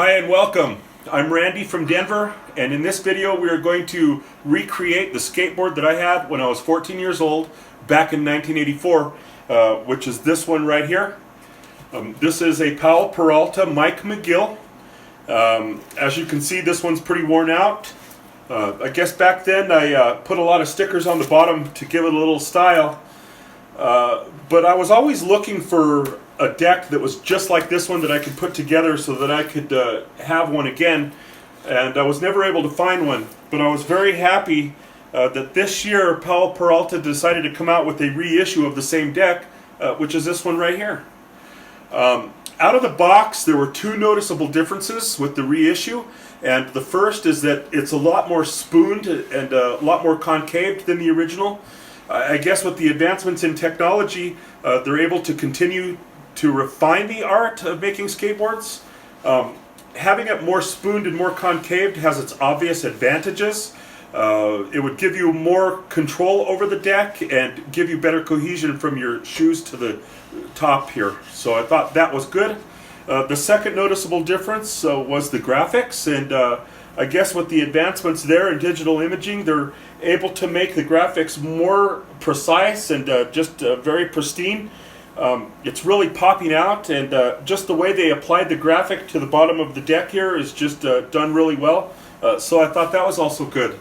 Hi and welcome. I'm Randy from Denver, and in this video we are going to recreate the skateboard that I had when I was 14 years old back in 1984, which is this one right here. This is a Powell Peralta Mike McGill. As you can see, this one's pretty worn out. I guess back then I put a lot of stickers on the bottom to give it a little style, but I was always looking for a deck that was just like this one that I could put together so that I could have one again, and I was never able to find one. But I was very happy that this year Powell Peralta decided to come out with a reissue of the same deck, which is this one right here. Out of the box, there were two noticeable differences with the reissue, and the first is that it's a lot more spooned and a lot more concaved than the original. I guess with the advancements in technology, they're able to continue to refine the art of making skateboards. Having it more spooned and more concaved has its obvious advantages. It would give you more control over the deck and give you better cohesion from your shoes to the top here. So I thought that was good. The second noticeable difference was the graphics, and I guess with the advancements there in digital imaging, they're able to make the graphics more precise and just very pristine. It's really popping out, and just the way they applied the graphic to the bottom of the deck here is just done really well. So I thought that was also good.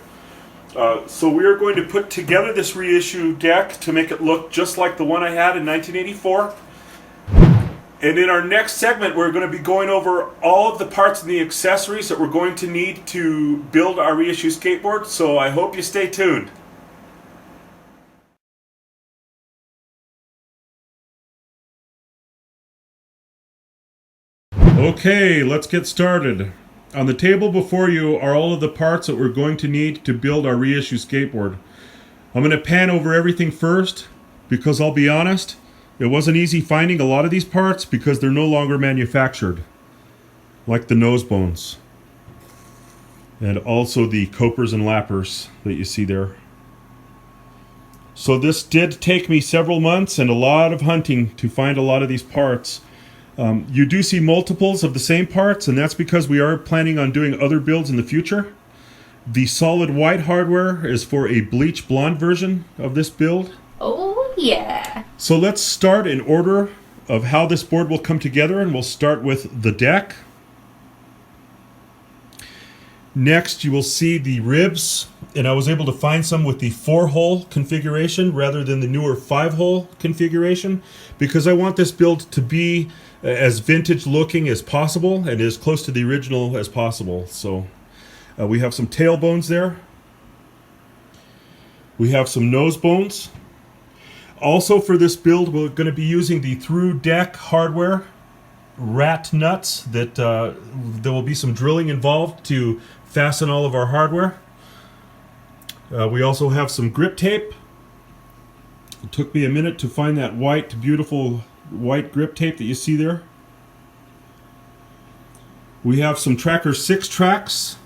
So we are going to put together this reissue deck to make it look just like the one I had in 1984. And in our next segment, we're going to be going over all of the parts and the accessories that we're going to need to build our reissue skateboard. So I hope you stay tuned. Okay, let's get started. On the table before you are all of the parts that we're going to need to build our reissue skateboard. I'm going to pan over everything first because I'll be honest, it wasn't easy finding a lot of these parts because they're no longer manufactured, like the nose bones and also the copers and lappers that you see there. So this did take me several months and a lot of hunting to find a lot of these parts. You do see multiples of the same parts, and that's because we are planning on doing other builds in the future. The solid white hardware is for a bleach blonde version of this build. Oh yeah. So let's start in order of how this board will come together, and we'll start with the deck. Next you will see the ribs, and I was able to find some with the 4-hole configuration rather than the newer 5-hole configuration because I want this build to be as vintage looking as possible and as close to the original as possible. So we have some tail bones there. We have some nose bones. Also for this build, we're going to be using the through deck hardware rat nuts that there will be some drilling involved to fasten all of our hardware. We also have some grip tape. It took me a minute to find that white, beautiful white grip tape that you see there. We have some Tracker 6 tracks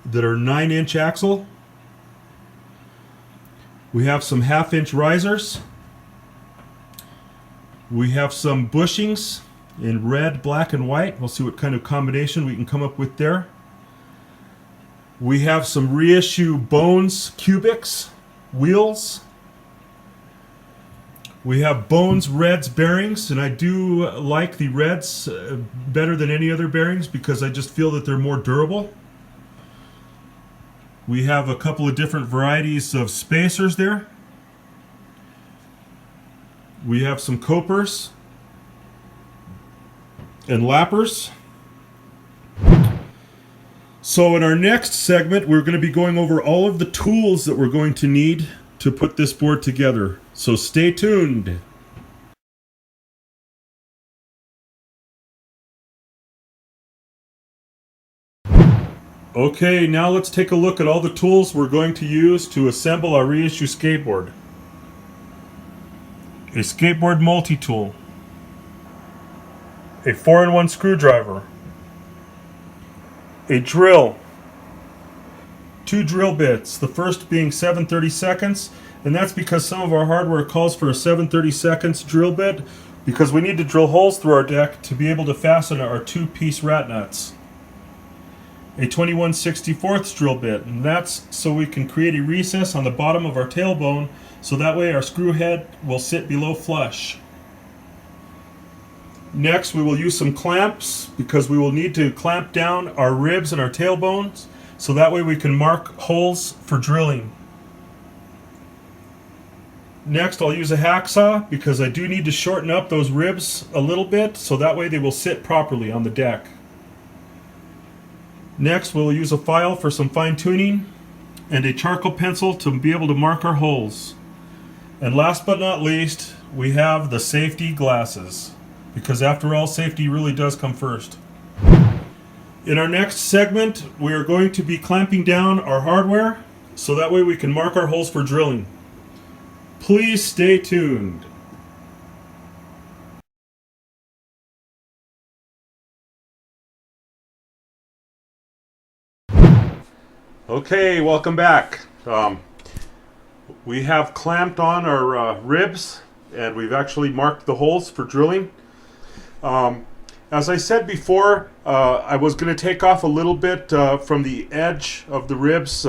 that are 9-inch axle. We have some 1/2-inch risers. We have some bushings in red, black, and white. We'll see what kind of combination we can come up with there. We have some reissue bones cubics wheels. We have Bones Reds bearings, and I do like the Reds better than any other bearings because I just feel that they're more durable. We have a couple of different varieties of spacers there. We have some copers and lappers. So in our next segment, we're going to be going over all of the tools that we're going to need to put this board together. So stay tuned. Okay, now let's take a look at all the tools we're going to use to assemble our reissue skateboard. A skateboard multi-tool. A 4-in-1 screwdriver. A drill. 2 drill bits, the first being 7/32, and that's because some of our hardware calls for a 7/32 drill bit because we need to drill holes through our deck to be able to fasten our 2-piece rat nuts. a 21/64 drill bit, and that's so we can create a recess on the bottom of our tailbone, so that way our screw head will sit below flush. Next, we will use some clamps because we will need to clamp down our ribs and our tailbones, so that way we can mark holes for drilling. Next, I'll use a hacksaw because I do need to shorten up those ribs a little bit, so that way they will sit properly on the deck. Next, we'll use a file for some fine tuning and a charcoal pencil to be able to mark our holes. And last but not least, we have the safety glasses, because after all, safety really does come first. In our next segment, we are going to be clamping down our hardware, so that way we can mark our holes for drilling. Please stay tuned. Okay, welcome back. We have clamped on our ribs, and we've actually marked the holes for drilling. As I said before, I was going to take off a little bit from the edge of the ribs,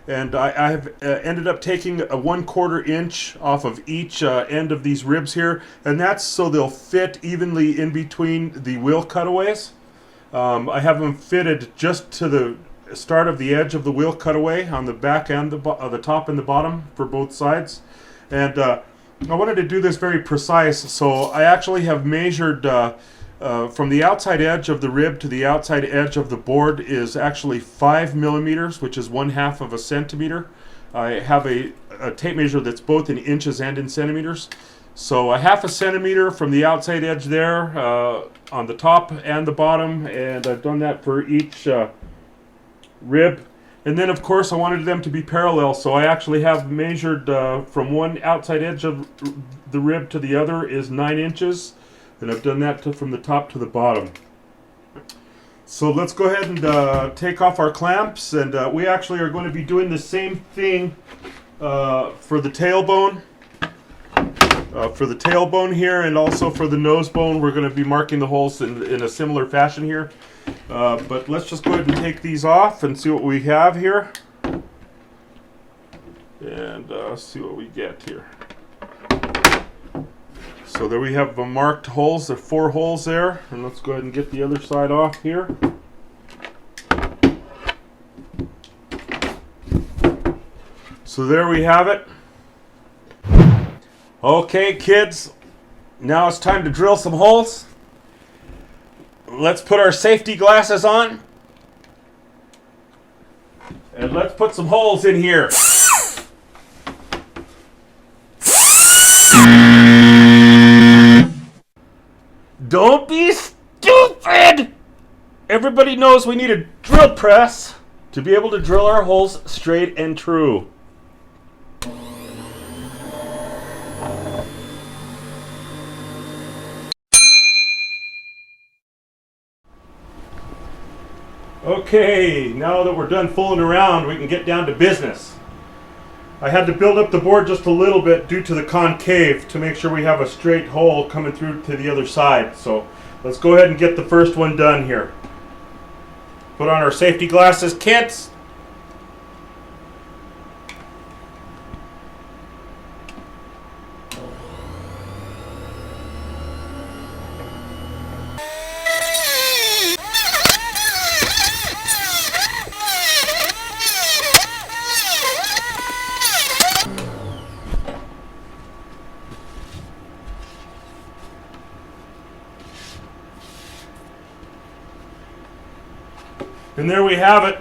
and I have ended up taking a 1/4 inch off of each end of these ribs here, and that's so they'll fit evenly in between the wheel cutaways. I have them fitted just to the start of the edge of the wheel cutaway on the back and the top and the bottom for both sides. And I wanted to do this very precise, so I actually have measured from the outside edge of the rib to the outside edge of the board is actually 5 millimeters, which is 1/2 of a centimeter. I have a tape measure that's both in inches and in centimeters. So 1/2 a centimeter from the outside edge there on the top and the bottom, and I've done that for each rib. And then of course I wanted them to be parallel, so I actually have measured from one outside edge of the rib to the other is 9 inches, and I've done that from the top to the bottom. So let's go ahead and take off our clamps, and we actually are going to be doing the same thing for the tailbone. For the tailbone here, and also for the nose bone, we're going to be marking the holes in a similar fashion here. But let's just go ahead and take these off and see what we have here. And see what we get here. So there we have the marked holes. There are 4 holes there. And let's go ahead and get the other side off here. So there we have it. Okay, kids, now it's time to drill some holes. Let's put our safety glasses on, and let's put some holes in here. Don't be stupid! Everybody knows we need a drill press to be able to drill our holes straight and true. Okay, now that we're done fooling around, we can get down to business. I had to build up the board just a little bit due to the concave to make sure we have a straight hole coming through to the other side. So let's go ahead and get the first one done here. Put on our safety glasses, kids. And there we have it.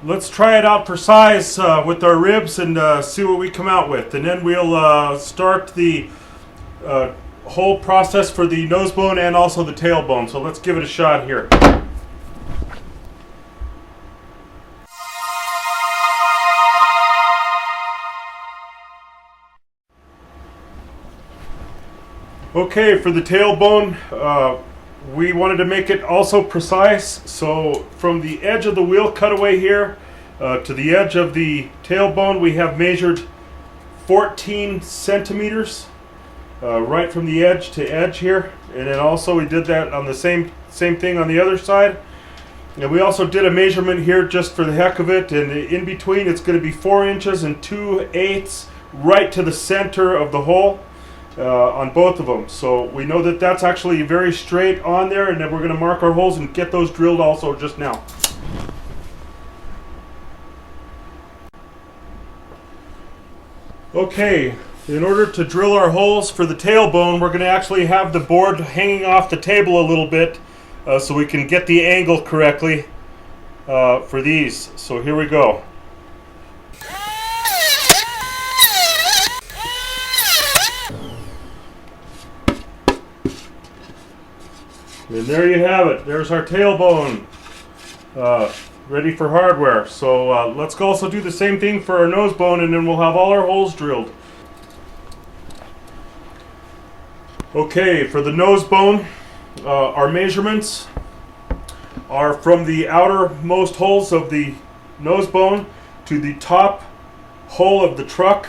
Let's try it out for size with our ribs and see what we come out with. And then we'll start the whole process for the nose bone and also the tailbone. So let's give it a shot here. Okay, for the tailbone, we wanted to make it also precise, so from the edge of the wheel cutaway here to the edge of the tailbone, we have measured 14 centimeters right from the edge to edge here, and then also we did that on the same thing on the other side. And we also did a measurement here just for the heck of it, and in between it's going to be 4 inches and 2/8 right to the center of the hole on both of them. So we know that that's actually very straight on there, and then we're going to mark our holes and get those drilled also just now. Okay, in order to drill our holes for the tailbone, we're going to actually have the board hanging off the table a little bit so we can get the angle correctly for these. So here we go. And there you have it. There's our tailbone ready for hardware. So let's also do the same thing for our nose bone, and then we'll have all our holes drilled. Okay, for the nose bone, our measurements are from the outermost holes of the nose bone to the top hole of the truck.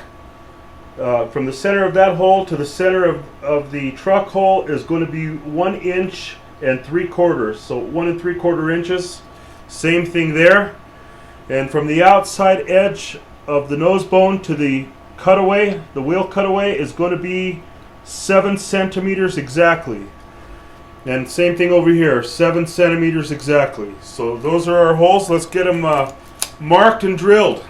From the center of that hole to the center of the truck hole is going to be 1 inch and 3/4. So 1 3/4 inches. Same thing there. And from the outside edge of the nose bone to the cutaway, the wheel cutaway, is going to be 7 centimeters exactly. And same thing over here, 7 centimeters exactly. So those are our holes. Let's get them marked and drilled.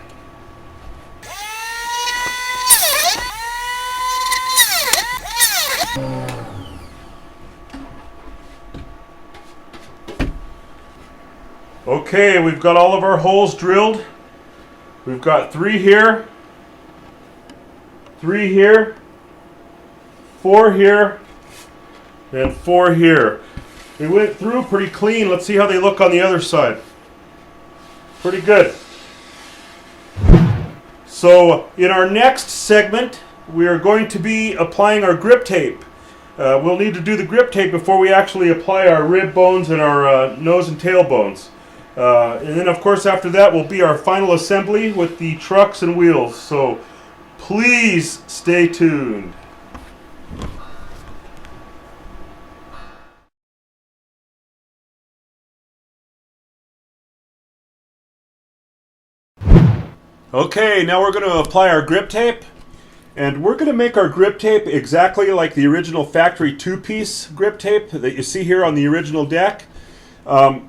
Okay, we've got all of our holes drilled. We've got 3 here, 3 here, 4 here, and 4 here. We went through pretty clean. Let's see how they look on the other side. Pretty good. So in our next segment, we are going to be applying our grip tape. We'll need to do the grip tape before we actually apply our rib bones and our nose and tail bones. And then of course after that will be our final assembly with the trucks and wheels. So please stay tuned. Okay, now we're going to apply our grip tape. And we're going to make our grip tape exactly like the original factory 2-piece grip tape that you see here on the original deck.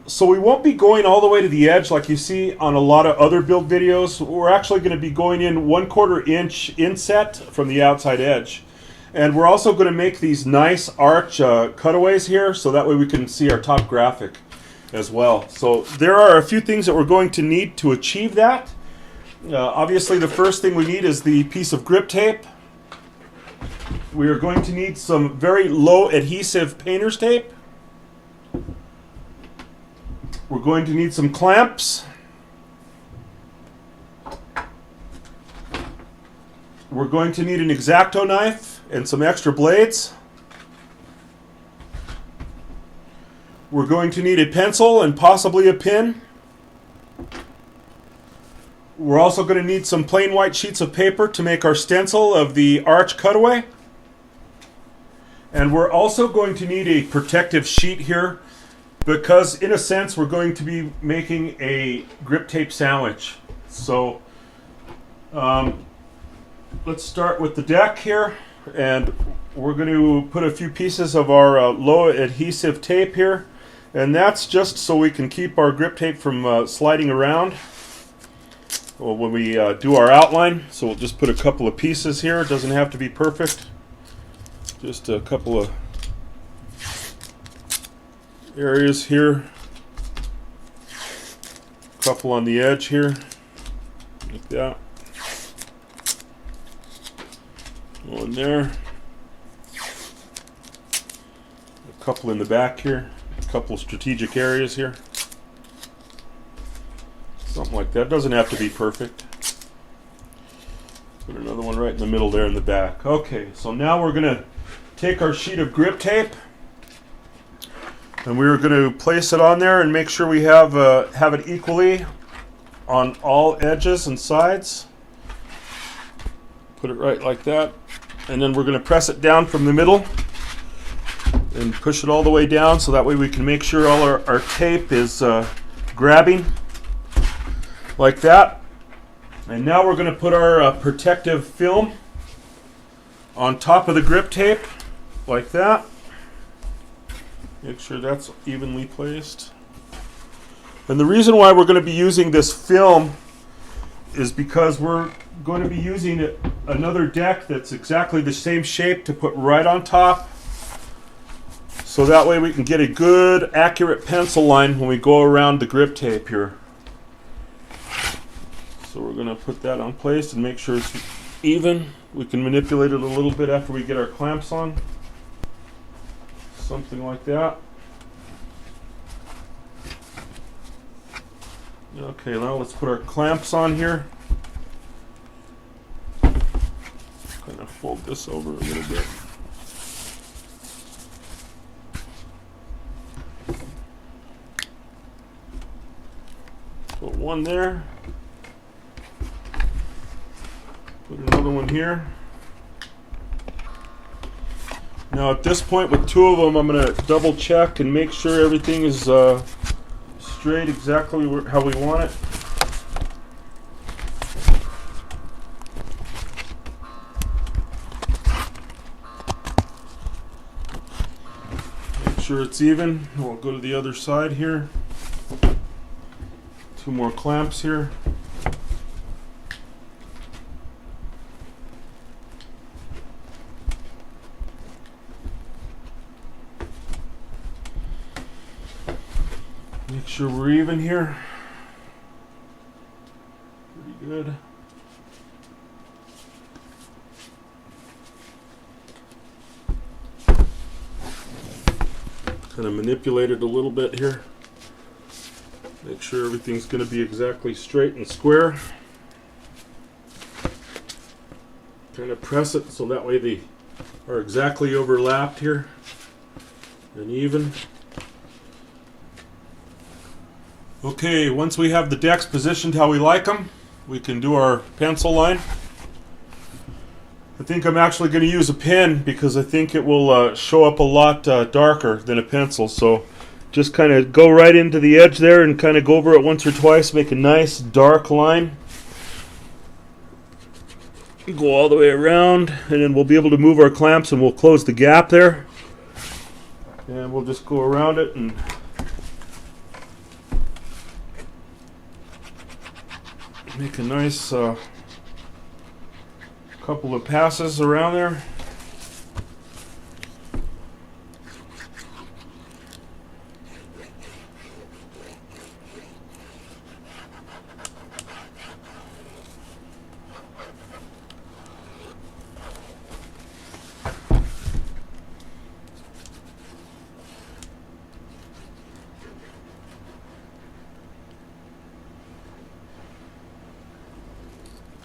So we won't be going all the way to the edge like you see on a lot of other build videos. We're actually going to be going in 1/4 inch inset from the outside edge. And we're also going to make these nice arch cutaways here so that way we can see our top graphic as well. So there are a few things that we're going to need to achieve that. Obviously the first thing we need is the piece of grip tape. We are going to need some very low adhesive painter's tape. We're going to need some clamps. We're going to need an X-Acto knife and some extra blades. We're going to need a pencil and possibly a pin. We're also going to need some plain white sheets of paper to make our stencil of the arch cutaway. And we're also going to need a protective sheet here because in a sense we're going to be making a grip tape sandwich. So let's start with the deck here, and we're going to put a few pieces of our low adhesive tape here, and that's just so we can keep our grip tape from sliding around when we do our outline. So we'll just put a couple of pieces here. It doesn't have to be perfect, just a couple of areas here, a couple on the edge here, like that, one there, a couple in the back here, a couple strategic areas here, something like that. Doesn't have to be perfect. Put another one right in the middle there in the back. Okay, so now we're going to take our sheet of grip tape, and we're going to place it on there and make sure we have it equally on all edges and sides. Put it right like that, and then we're going to press it down from the middle and push it all the way down so that way we can make sure all our tape is grabbing like that. And now we're going to put our protective film on top of the grip tape like that. Make sure that's evenly placed. And the reason why we're going to be using this film is because we're going to be using another deck that's exactly the same shape to put right on top. So that way we can get a good, accurate pencil line when we go around the grip tape here. So we're going to put that on place and make sure it's even. We can manipulate it a little bit after we get our clamps on. Something like that. Okay, now let's put our clamps on here. Kind of fold this over a little bit. Put one there. Put another one here. Now at this point with two of them, I'm going to double check and make sure everything is straight exactly how we want it. Make sure it's even. We'll go to the other side here. Two more clamps here. Make sure we're even here. Pretty good. Kind of manipulate it a little bit here. Make sure everything's going to be exactly straight and square. Kind of press it so that way they are exactly overlapped here and even. Okay, once we have the decks positioned how we like them, we can do our pencil line. I think I'm actually going to use a pen because I think it will show up a lot darker than a pencil. So just kind of go right into the edge there and kind of go over it once or twice, make a nice dark line. Go all the way around, and then we'll be able to move our clamps and we'll close the gap there. And we'll just go around it and make a nice couple of passes around there.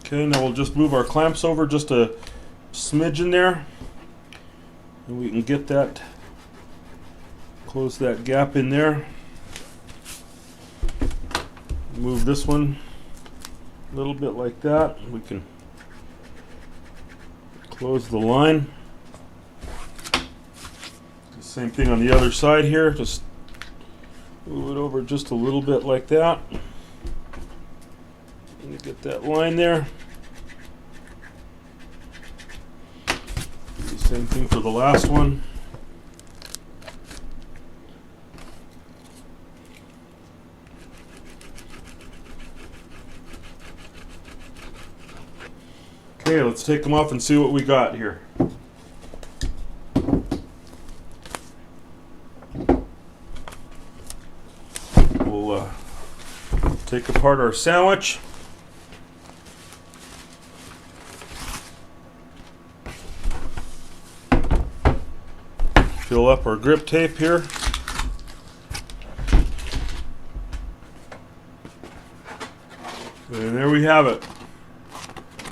Okay, now we'll just move our clamps over just a smidge in there, and we can get that, close that gap in there. Move this one a little bit like that. We can close the line. Same thing on the other side here, just move it over just a little bit like that. And get that line there. Same thing for the last one. Okay, let's take them off and see what we got here. We'll take apart our sandwich. Fill up our grip tape here. And there we have it.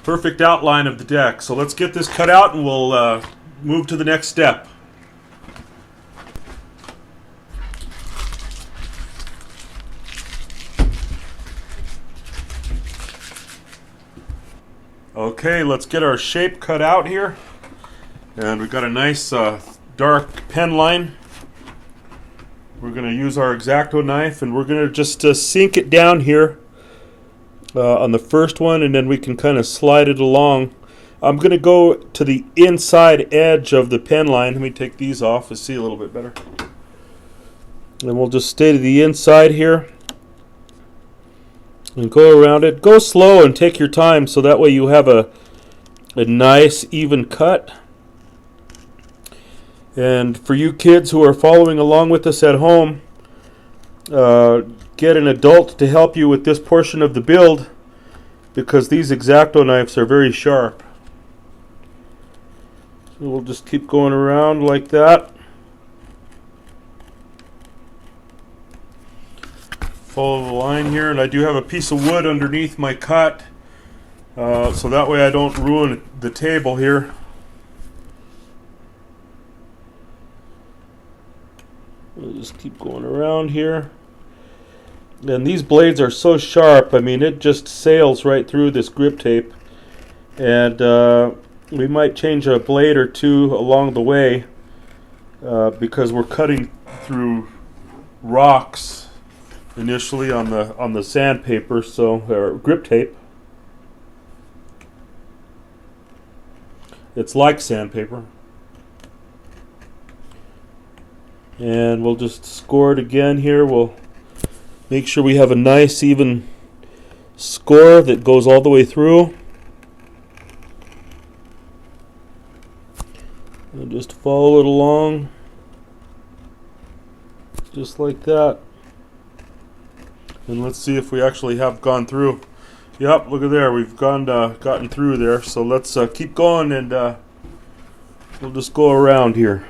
Perfect outline of the deck. So let's get this cut out and we'll move to the next step. Okay, let's get our shape cut out here. And we've got a nice dark pen line. We're going to use our X-Acto knife, and we're going to just sink it down here on the first one, and then we can kind of slide it along. I'm going to go to the inside edge of the pen line. Let me take these off to see a little bit better. And we'll just stay to the inside here and go around it. Go slow and take your time so that way you have a nice even cut. And for you kids who are following along with us at home, get an adult to help you with this portion of the build, because these X-Acto knives are very sharp. So we'll just keep going around like that. Follow the line here, and I do have a piece of wood underneath my cut, so that way I don't ruin the table here. We'll just keep going around here. And these blades are so sharp, I mean, it just sails right through this grip tape. And we might change a blade or two along the way because we're cutting through rocks initially on the sandpaper, or grip tape. It's like sandpaper. And we'll just score it again here. We'll make sure we have a nice even score that goes all the way through. And just follow it along. Just like that. And let's see if we actually have gone through. Yep, look at there. We've gotten through there. So let's keep going, and we'll just go around here.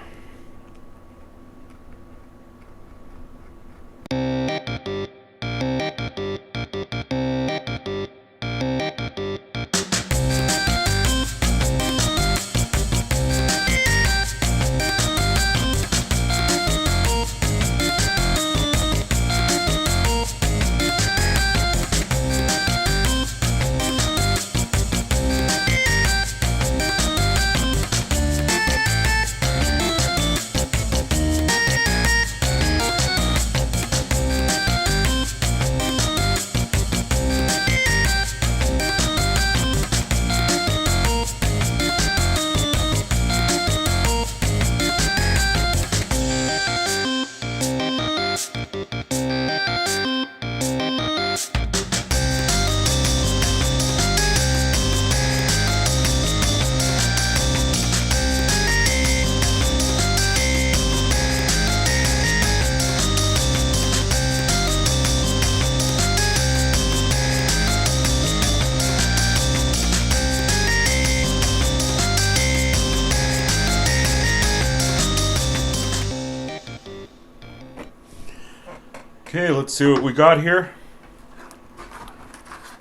Okay, let's see what we got here.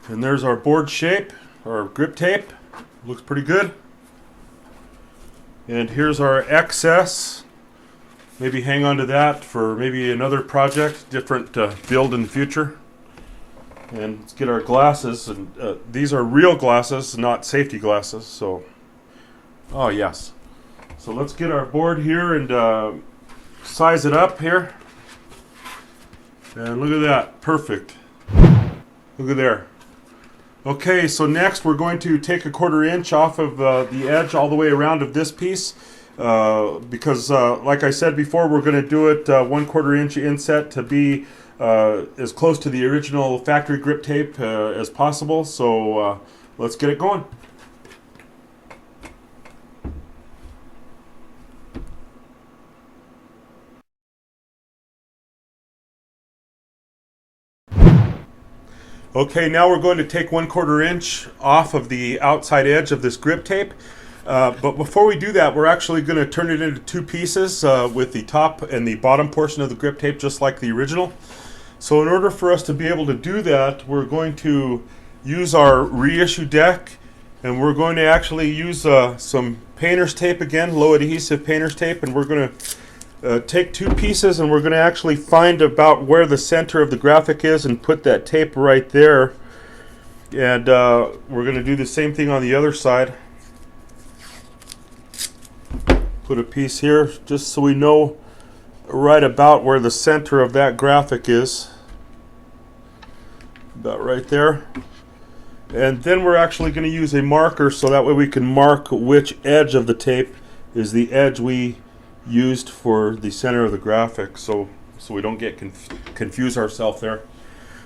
And there's our board shape, our grip tape. Looks pretty good. And here's our excess. Maybe hang on to that for maybe another project, different build in the future. And let's get our glasses. And these are real glasses, not safety glasses. So, oh yes. So let's get our board here and size it up here. And look at that, perfect. Look at there. Okay, so next we're going to take a 1/4 inch off of the edge all the way around of this piece because like I said before, we're going to do it 1/4 inch inset to be as close to the original factory grip tape as possible. So let's get it going. Okay, now we're going to take 1/4 inch off of the outside edge of this grip tape. But before we do that, we're actually going to turn it into two pieces with the top and the bottom portion of the grip tape, just like the original. So in order for us to be able to do that, we're going to use our Reissue deck, and we're going to actually use some painter's tape again, low adhesive painter's tape, and we're going to take two pieces, and we're going to actually find about where the center of the graphic is and put that tape right there. And we're going to do the same thing on the other side. Put a piece here just so we know right about where the center of that graphic is. About right there. And then we're actually going to use a marker so that way we can mark which edge of the tape is the edge we used for the center of the graphic, so we don't get confuse ourselves there.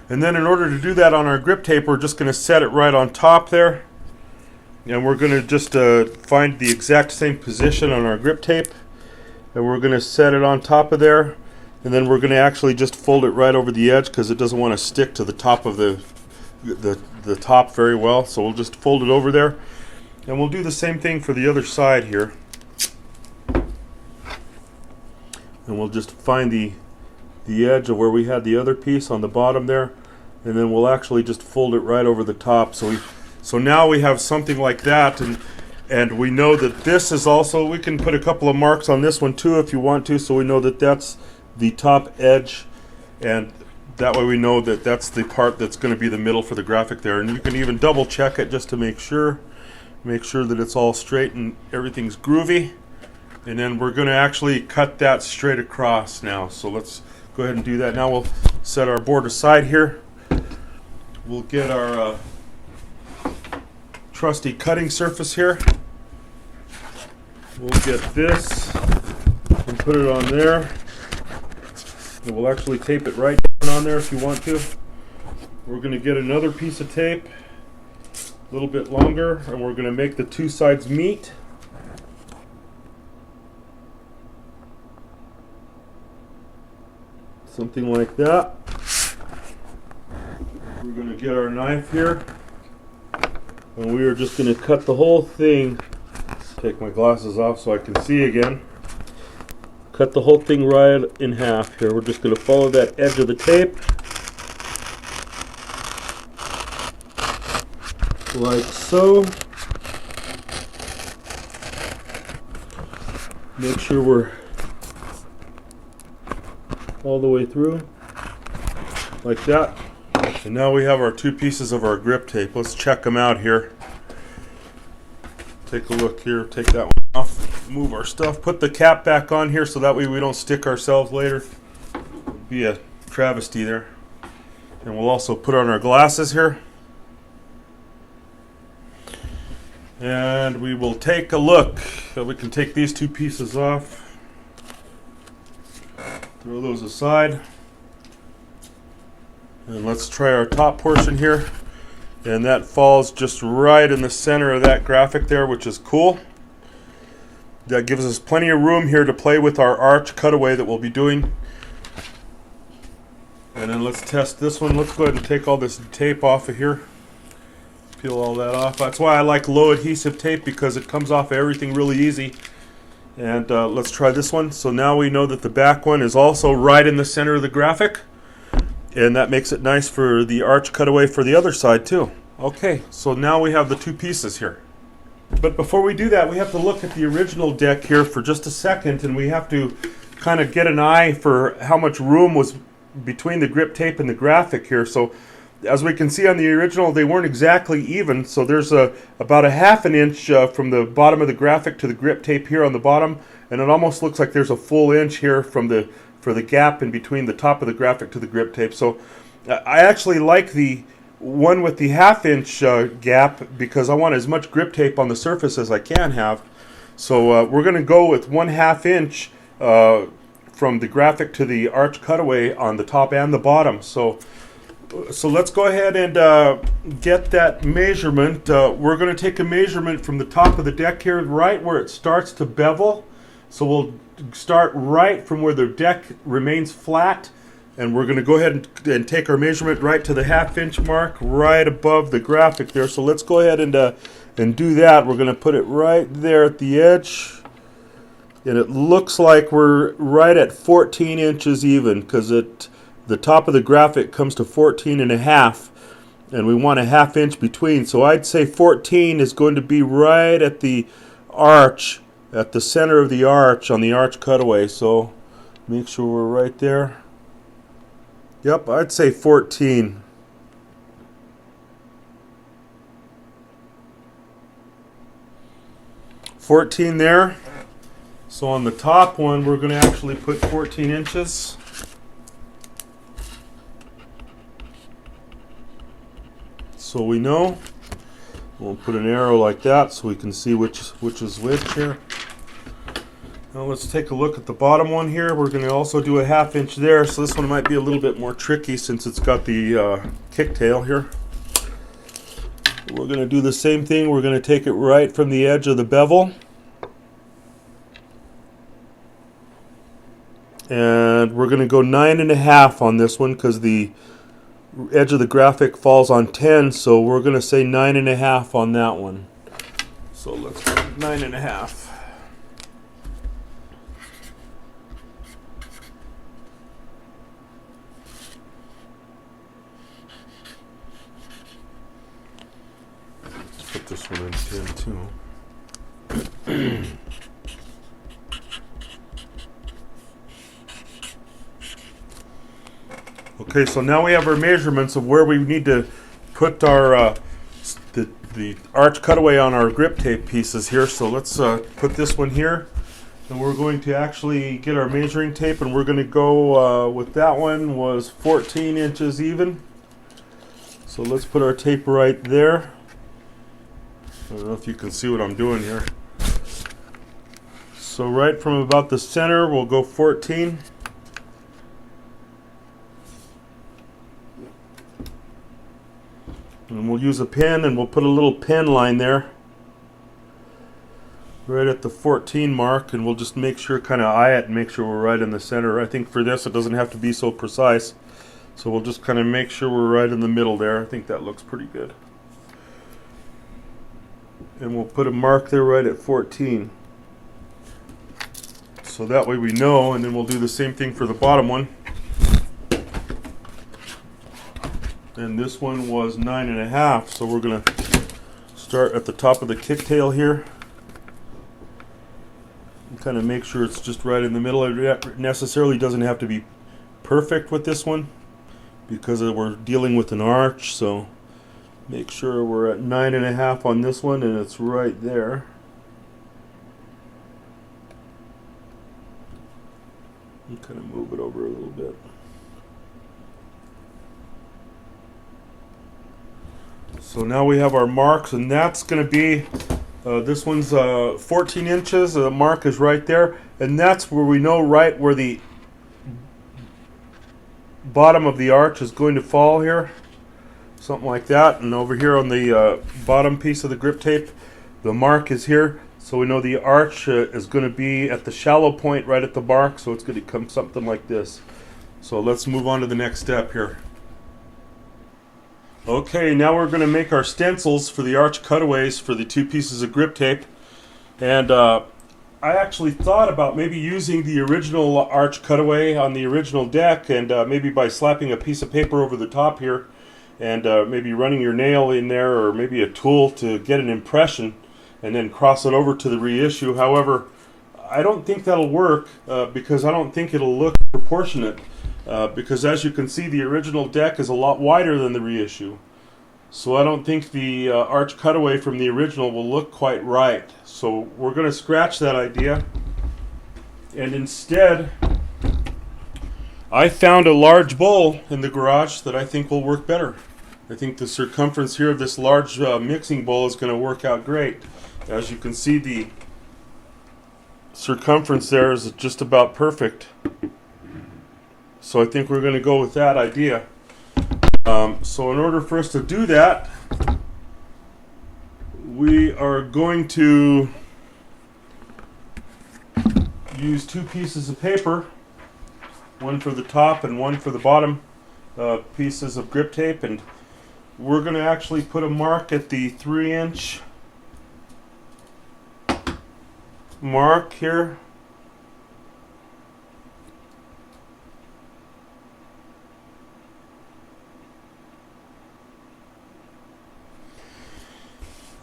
And then in order to do that on our grip tape, we're just going to set it right on top there. And we're going to just find the exact same position on our grip tape. And we're going to set it on top of there. And then we're going to actually just fold it right over the edge because it doesn't want to stick to the top of the top very well. So we'll just fold it over there. And we'll do the same thing for the other side here. And we'll just find the edge of where we had the other piece on the bottom there, and then we'll actually just fold it right over the top. So now we have something like that, and we know that this is also, we can put a couple of marks on this one too if you want to, so we know that that's the top edge, and that way we know that that's the part that's going to be the middle for the graphic there. And you can even double check it just to make sure that it's all straight and everything's groovy. And then we're going to actually cut that straight across now. So let's go ahead and do that. Now we'll set our board aside here. We'll get our trusty cutting surface here. We'll get this and put it on there. And we'll actually tape it right down on there if you want to. We're going to get another piece of tape, a little bit longer, and we're going to make the two sides meet. Something like that. We're going to get our knife here, and we are just going to cut the whole thing. Take my glasses off so I can see again. Cut the whole thing right in half here. We're just going to follow that edge of the tape, like so. Make sure we're all the way through like that. And now we have our two pieces of our grip tape. Let's check them out here. Take a look here, take that one off, move our stuff, put the cap back on here so that way we don't stick ourselves later. It'd be a travesty there. And we'll also put on our glasses here. And we will take a look. So we can take these two pieces off. Throw those aside. And let's try our top portion here. And that falls just right in the center of that graphic there, which is cool. That gives us plenty of room here to play with our arch cutaway that we'll be doing. And then let's test this one. Let's go ahead and take all this tape off of here. Peel all that off. That's why I like low adhesive tape, because it comes off everything really easy. And let's try this one. So now we know that the back one is also right in the center of the graphic, and that makes it nice for the arch cutaway for the other side too. Okay, so now we have the two pieces here. But before we do that, we have to look at the original deck here for just a second, and we have to kind of get an eye for how much room was between the grip tape and the graphic here. So as we can see on the original, they weren't exactly even, so there's about a half an inch from the bottom of the graphic to the grip tape here on the bottom, and it almost looks like there's a full inch here for the gap in between the top of the graphic to the grip tape. So I actually like the one with the half-inch gap, because I want as much grip tape on the surface as I can have. So we're going to go with 1/2 inch from the graphic to the arch cutaway on the top and the bottom. So let's go ahead and get that measurement. We're going to take a measurement from the top of the deck here, right where it starts to bevel. So we'll start right from where the deck remains flat, and we're going to go ahead and take our measurement right to the 1/2 inch mark, right above the graphic there. So let's go ahead and do that. We're going to put it right there at the edge, and it looks like we're right at 14 inches even, because the top of the graphic comes to 14.5, and we want a 1/2 inch between. So I'd say 14 is going to be right at the arch, at the center of the arch on the arch cutaway. So make sure we're right there. Yep, I'd say 14. There. So on the top one, we're going to actually put 14 inches. So we know. We'll put an arrow like that so we can see which is which here. Now let's take a look at the bottom one here. We're going to also do a 1/2 inch there, so this one might be a little bit more tricky since it's got the kick tail here. We're going to do the same thing. We're going to take it right from the edge of the bevel. And we're going to go 9.5 on this one because the edge of the graphic falls on 10, so we're going to say 9.5 on that one. So let's go 9.5. Let's put this one in 10 too. Okay, so now we have our measurements of where we need to put our the arch cutaway on our grip tape pieces here. So let's put this one here, and we're going to actually get our measuring tape, and we're going to go with that one was 14 inches even. So let's put our tape right there. I don't know if you can see what I'm doing here. So right from about the center, we'll go 14. And we'll use a pen, and we'll put a little pen line there right at the 14 mark, and we'll just make sure, kind of eye it and make sure we're right in the center. I think for this it doesn't have to be so precise, so we'll just kind of make sure we're right in the middle there. I think that looks pretty good. And we'll put a mark there right at 14. So that way we know, and then we'll do the same thing for the bottom one. And this one was 9.5, so we're going to start at the top of the kick tail here and kind of make sure it's just right in the middle. It necessarily doesn't have to be perfect with this one because we're dealing with an arch, so make sure we're at 9.5 on this one and it's right there. And kind of move it over a little bit. So now we have our marks, and that's going to be, this one's 14 inches, the mark is right there, and that's where we know right where the bottom of the arch is going to fall here, something like that. And over here on the bottom piece of the grip tape, the mark is here, so we know the arch is going to be at the shallow point right at the mark, so it's going to come something like this. So let's move on to the next step here. Okay, now we're going to make our stencils for the arch cutaways for the 2 pieces of grip tape. And I actually thought about maybe using the original arch cutaway on the original deck, and maybe by slapping a piece of paper over the top here and maybe running your nail in there, or maybe a tool to get an impression and then cross it over to the reissue. However, I don't think that'll work because I don't think it'll look proportionate. Because as you can see, the original deck is a lot wider than the reissue. So I don't think the arch cutaway from the original will look quite right. So we're going to scratch that idea. And instead, I found a large bowl in the garage that I think will work better. I think the circumference here of this large mixing bowl is going to work out great. As you can see, the circumference there is just about perfect. So I think we're going to go with that idea. So in order for us to do that, we are going to use 2 pieces of paper, one for the top and one for the bottom pieces of grip tape, and we're going to actually put a mark at the 3-inch mark here.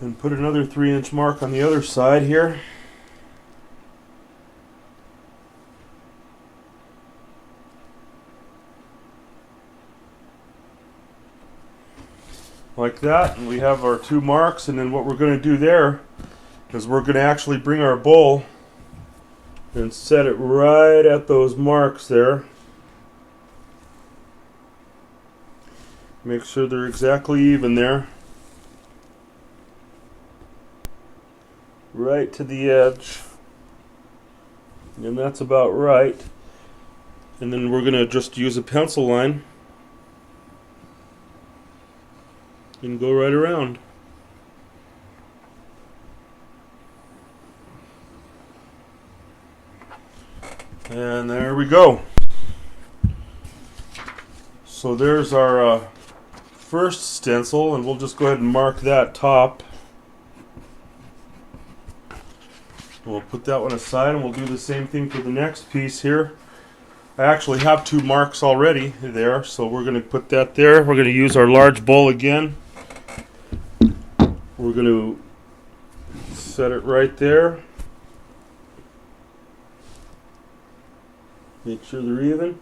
And put another 3-inch mark on the other side here. Like that, and we have our 2 marks, and then what we're going to do there is we're going to actually bring our bowl and set it right at those marks there. Make sure they're exactly even there. Right to the edge. And that's about right. And then we're going to just use a pencil line and go right around. And there we go. So there's our first stencil, and we'll just go ahead and mark that top. We'll put that one aside, and we'll do the same thing for the next piece here. I actually have two marks already there, so we're going to put that there. We're going to use our large bowl again. We're going to set it right there. Make sure they're even.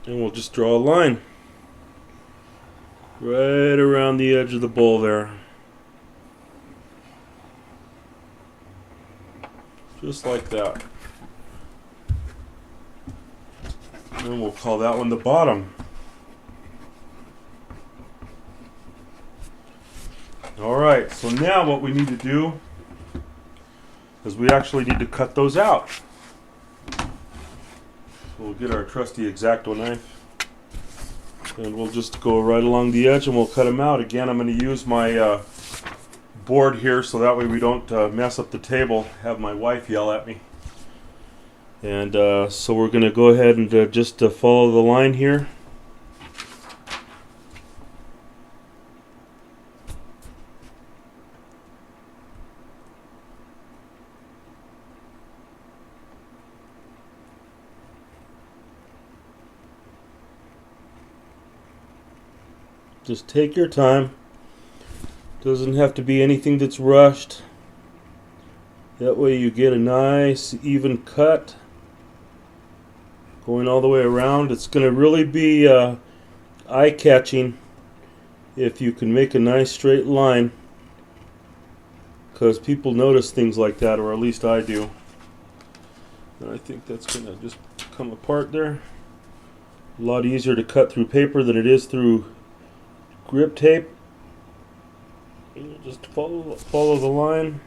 And we'll just draw a line right around the edge of the bowl there. Just like that. And we'll call that one the bottom. Alright, so now what we need to do is we actually need to cut those out. So we'll get our trusty X-Acto knife and we'll just go right along the edge and we'll cut them out. Again, I'm going to use my board here so that way we don't mess up the table, have my wife yell at me. And so we're going to go ahead and just follow the line here. Just take your time. Doesn't have to be anything that's rushed. That way you get a nice even cut going all the way around. It's going to really be eye-catching if you can make a nice straight line, because people notice things like that, or at least I do. And I think that's going to just come apart there. A lot easier to cut through paper than it is through grip tape. Just follow the line.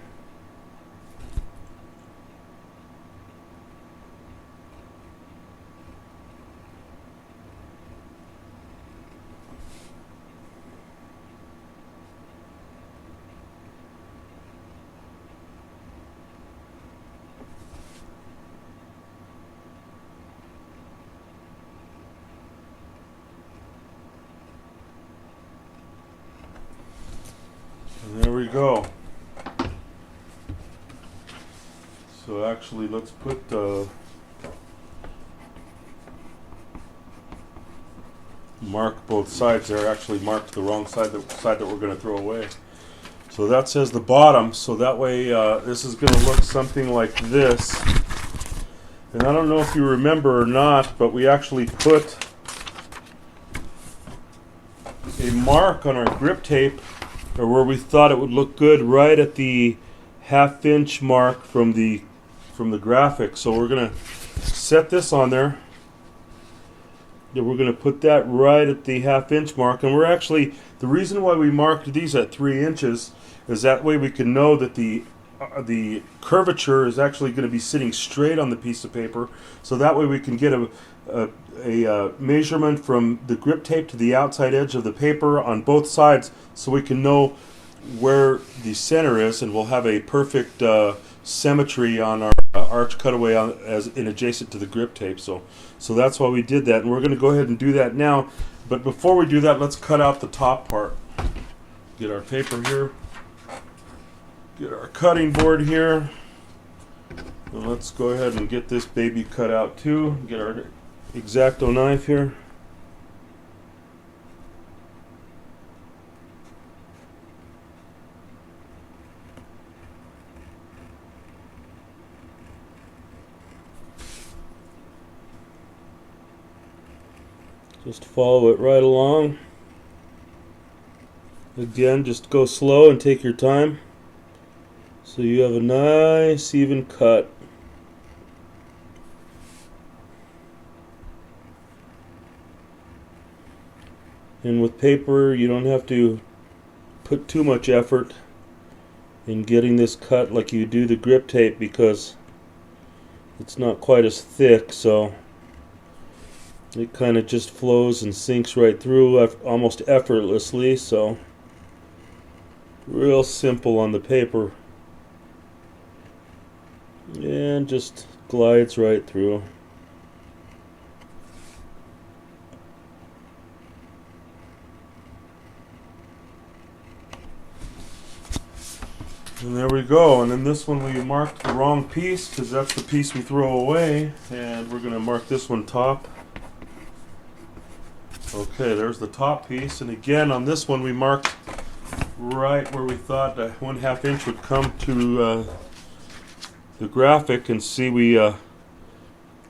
And there we go. So actually, let's put mark both sides there. Actually marked the wrong side, the side that we're going to throw away. So that says the bottom, so that way this is going to look something like this. And I don't know if you remember or not, but we actually put a mark on our grip tape, or where we thought it would look good, right at the half-inch mark from the graphic. So we're going to set this on there. Then we're going to put that right at the half-inch mark. And we're actually, the reason why we marked these at 3 inches is that way we can know that the curvature is actually going to be sitting straight on the piece of paper. So that way we can get a measurement from the grip tape to the outside edge of the paper on both sides, so we can know where the center is, and we'll have a perfect symmetry on our arch cutaway as in adjacent to the grip tape. So that's why we did that, and we're going to go ahead and do that now. But before we do that, let's cut out the top part. Get our paper here, get our cutting board here, and let's go ahead and get this baby cut out too. Get our X-Acto knife here. Just follow it right along. Again, just go slow and take your time So you have a nice even cut. And with paper, you don't have to put too much effort in getting this cut like you do the grip tape, because it's not quite as thick, so it kind of just flows and sinks right through almost effortlessly. So real simple on the paper, and just glides right through. And there we go. And then this one we marked the wrong piece because that's the piece we throw away, and we're going to mark this one top. Okay, there's the top piece. And again, on this one we marked right where we thought a 1/2 inch would come to the graphic, and see we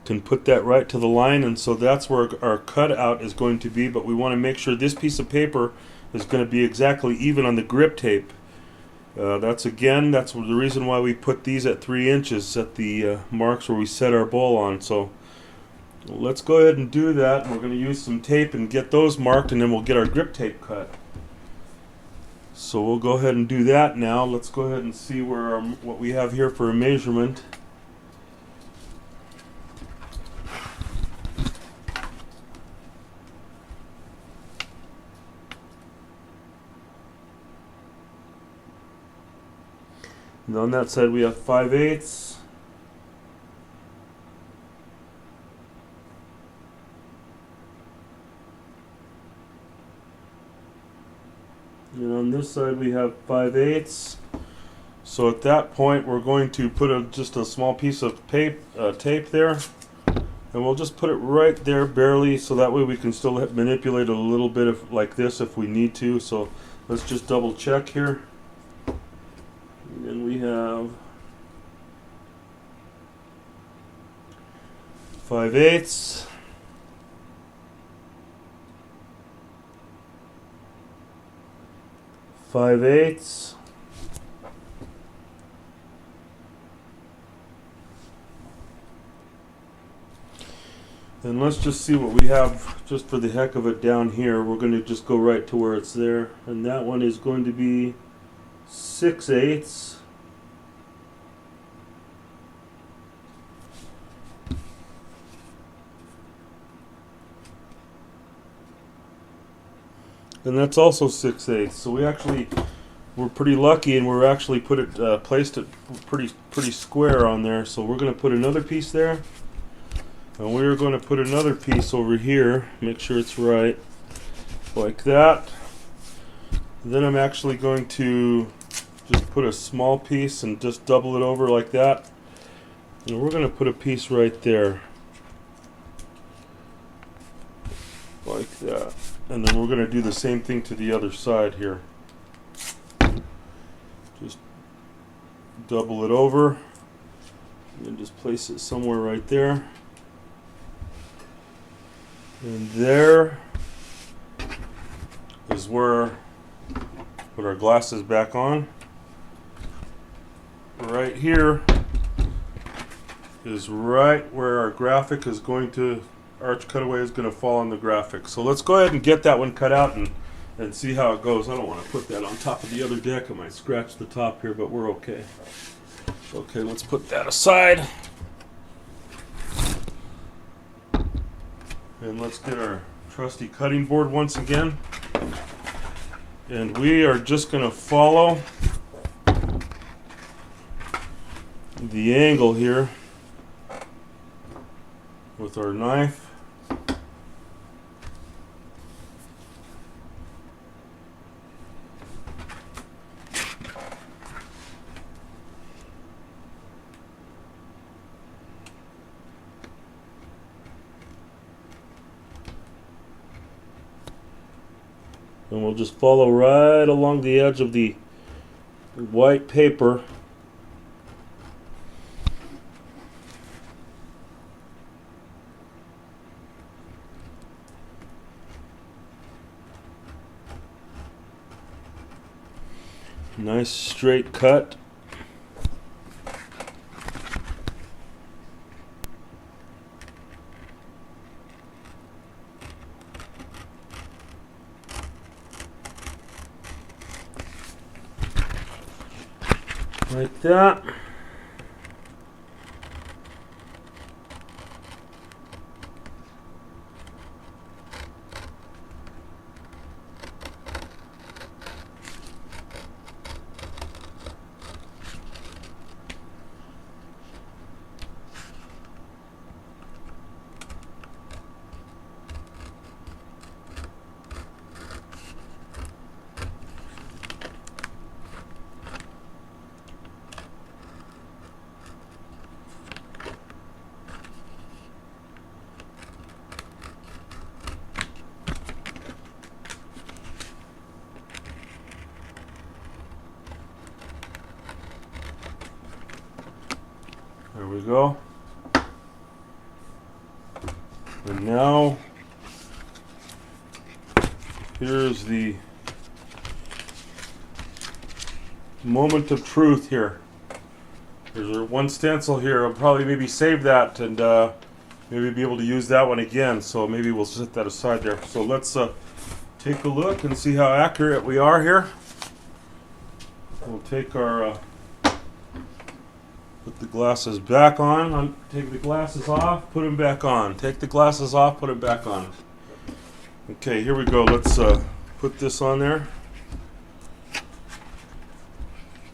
can put that right to the line, and so that's where our cutout is going to be. But we want to make sure this piece of paper is going to be exactly even on the grip tape. That's the reason why we put these at 3 inches at the marks where we set our bowl on. So let's go ahead and do that. We're going to use some tape and get those marked, and then we'll get our grip tape cut. So we'll go ahead and do that now. Let's go ahead and see where what we have here for a measurement. And on that side we have 5/8. And on this side we have 5/8. So at that point we're going to put just a small piece of tape there, and we'll just put it right there barely, so that way we can still manipulate it a little bit like this if we need to. So let's just double check here. And then we have 5/8. 5/8. And let's just see what we have just for the heck of it down here. We're going to just go right to where it's there, and that one is going to be 6/8. And that's also 6/8. So we're pretty lucky, and we're actually placed it pretty square on there. So we're going to put another piece there, and we're going to put another piece over here. Make sure it's right, like that. Then I'm actually going to just put a small piece and just double it over like that. And we're going to put a piece right there, like that. And then we're going to do the same thing to the other side here. Just double it over, and then just place it somewhere right there. And there is where put our glasses back on. Right here is right where our graphic is going to, arch cutaway is going to fall on the graphic. So let's go ahead and get that one cut out and see how it goes. I don't want to put that on top of the other deck. I might scratch the top here, but we're okay. Okay, let's put that aside. And let's get our trusty cutting board once again. And we are just going to follow the angle here with our knife. And we'll just follow right along the edge of the white paper. Nice straight cut. like that. There we go. And now, here's the moment of truth here. There's our one stencil here. I'll probably maybe save that and maybe be able to use that one again. So maybe we'll set that aside there. So let's take a look and see how accurate we are here. We'll take our put the glasses back on. Take the glasses off, put them back on. Take the glasses off, put them back on. Okay, here we go. Let's put this on there.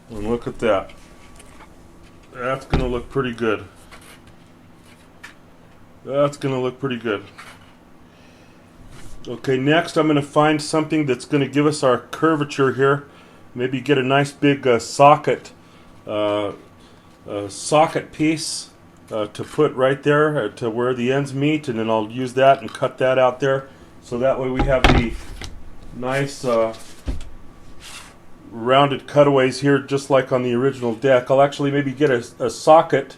And look at that. That's going to look pretty good. That's going to look pretty good. Okay, next I'm going to find something that's going to give us our curvature here. Maybe get a nice big socket piece to put right there to where the ends meet, and then I'll use that and cut that out there, so that way we have the nice rounded cutaways here, just like on the original deck. I'll actually maybe get a socket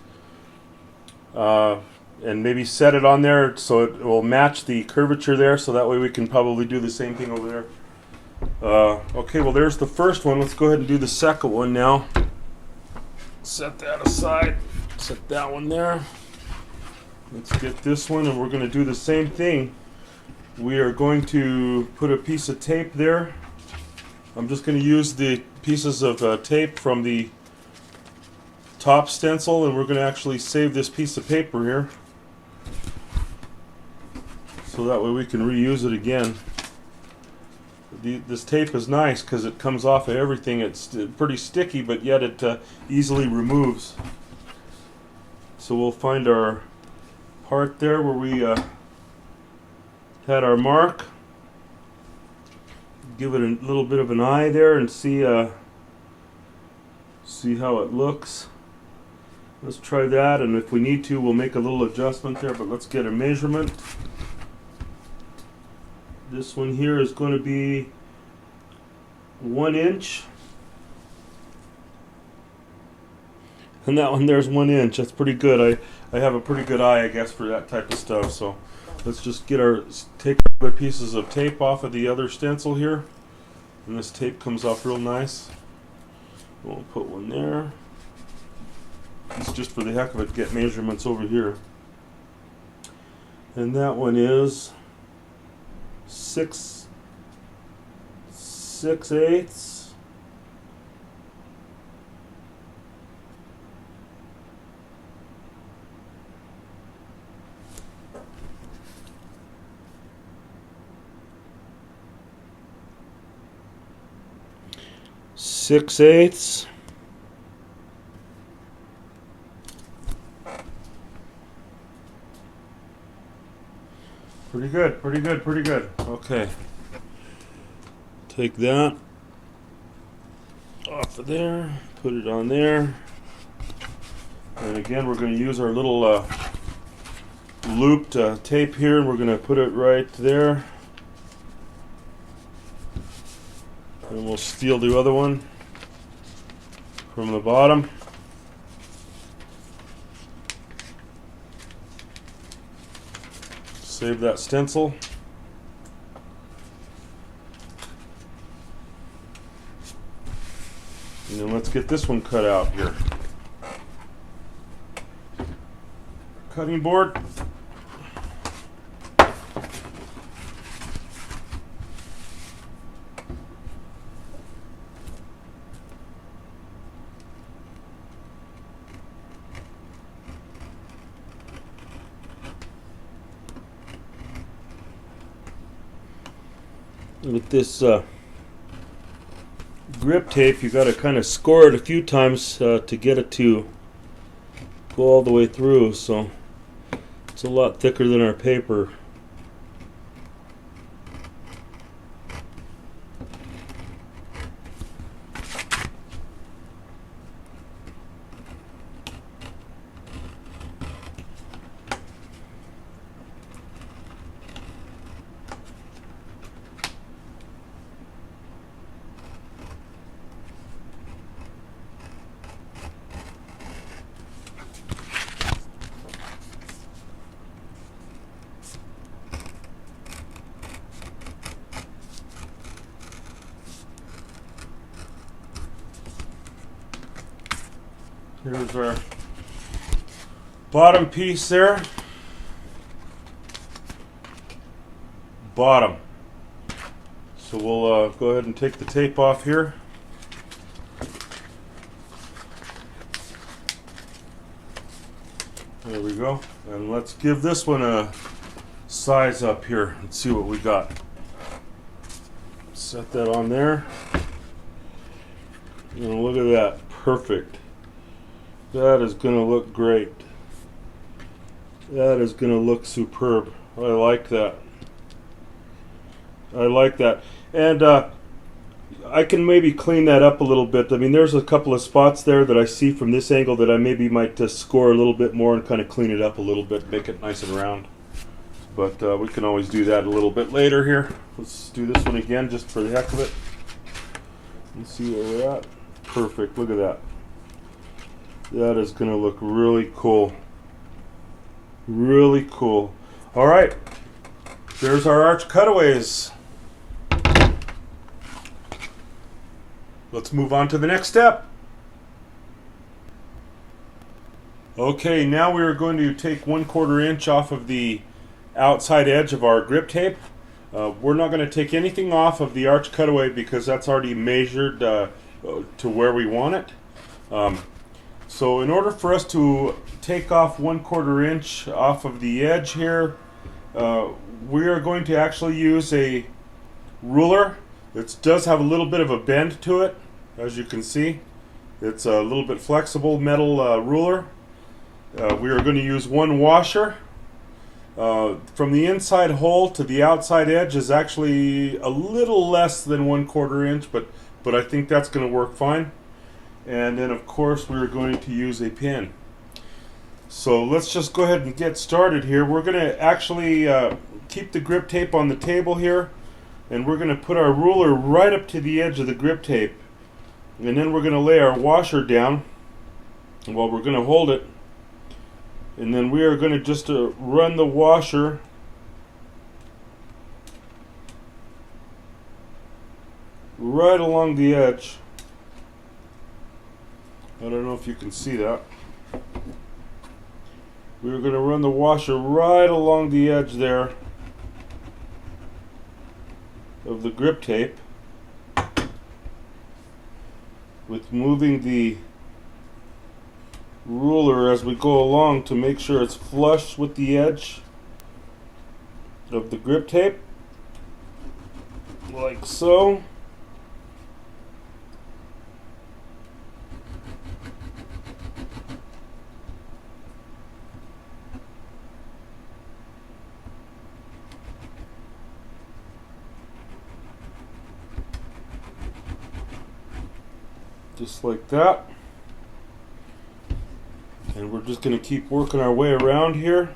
and maybe set it on there so it will match the curvature there, so that way we can probably do the same thing over there. Okay, well there's the first one. Let's go ahead and do the second one now. Set that aside. Set that one there. Let's get this one, and we're going to do the same thing. We are going to put a piece of tape there. I'm just going to use the pieces of tape from the top stencil, and we're going to actually save this piece of paper here, so that way we can reuse it again. This tape is nice because it comes off of everything. It's pretty sticky, but yet it easily removes. So we'll find our part there where we had our mark. Give it a little bit of an eye there and see how it looks. Let's try that, and if we need to, we'll make a little adjustment there, but let's get a measurement. This one here is going to be 1 inch. And that one there's 1 inch. That's pretty good. I have a pretty good eye, I guess, for that type of stuff. So let's just take other pieces of tape off of the other stencil here. And this tape comes off real nice. We'll put one there. It's just for the heck of it, get measurements over here. And that one is 6/8. 6/8. Pretty good, pretty good, pretty good. Okay. Take that off of there, put it on there. And again, we're going to use our little looped tape here, and we're going to put it right there. And we'll steal the other one from the bottom. Save that stencil. And then let's get this one cut out here. Cutting board. with this grip tape, you got to kind of score it a few times to get it to go all the way through. So it's a lot thicker than our paper. Here's our bottom piece there. Bottom. So we'll go ahead and take the tape off here. There we go. And let's give this one a size up here and see what we got. Set that on there. And look at that. Perfect. That is going to look great. That is going to look superb. I like that. I like that. And I can maybe clean that up a little bit. I mean, there's a couple of spots there that I see from this angle that I maybe might just score a little bit more and kind of clean it up a little bit, make it nice and round. But we can always do that a little bit later here. Let's do this one again just for the heck of it. Let's see where we're at. Perfect. Look at that. That is going to look really cool. Really cool. All right. There's our arch cutaways. Let's move on to the next step. Okay, now we are going to take 1/4 inch off of the outside edge of our grip tape. We're not going to take anything off of the arch cutaway because that's already measured to where we want it. So in order for us to take off 1/4 inch off of the edge here, we are going to actually use a ruler. It does have a little bit of a bend to it, as you can see. It's a little bit flexible metal ruler. We are going to use one washer. From the inside hole to the outside edge is actually a little less than 1/4 inch, but I think that's going to work fine. And then of course we're going to use a pin. So let's just go ahead and get started here. We're going to actually keep the grip tape on the table here, and we're going to put our ruler right up to the edge of the grip tape, and then we're going to lay our washer down. Well, we're going to hold it, and then we are going to just run the washer right along the edge. I don't know if you can see that. We're going to run the washer right along the edge there of the grip tape, with moving the ruler as we go along to make sure it's flush with the edge of the grip tape, like so. Just like that. And we're just going to keep working our way around here.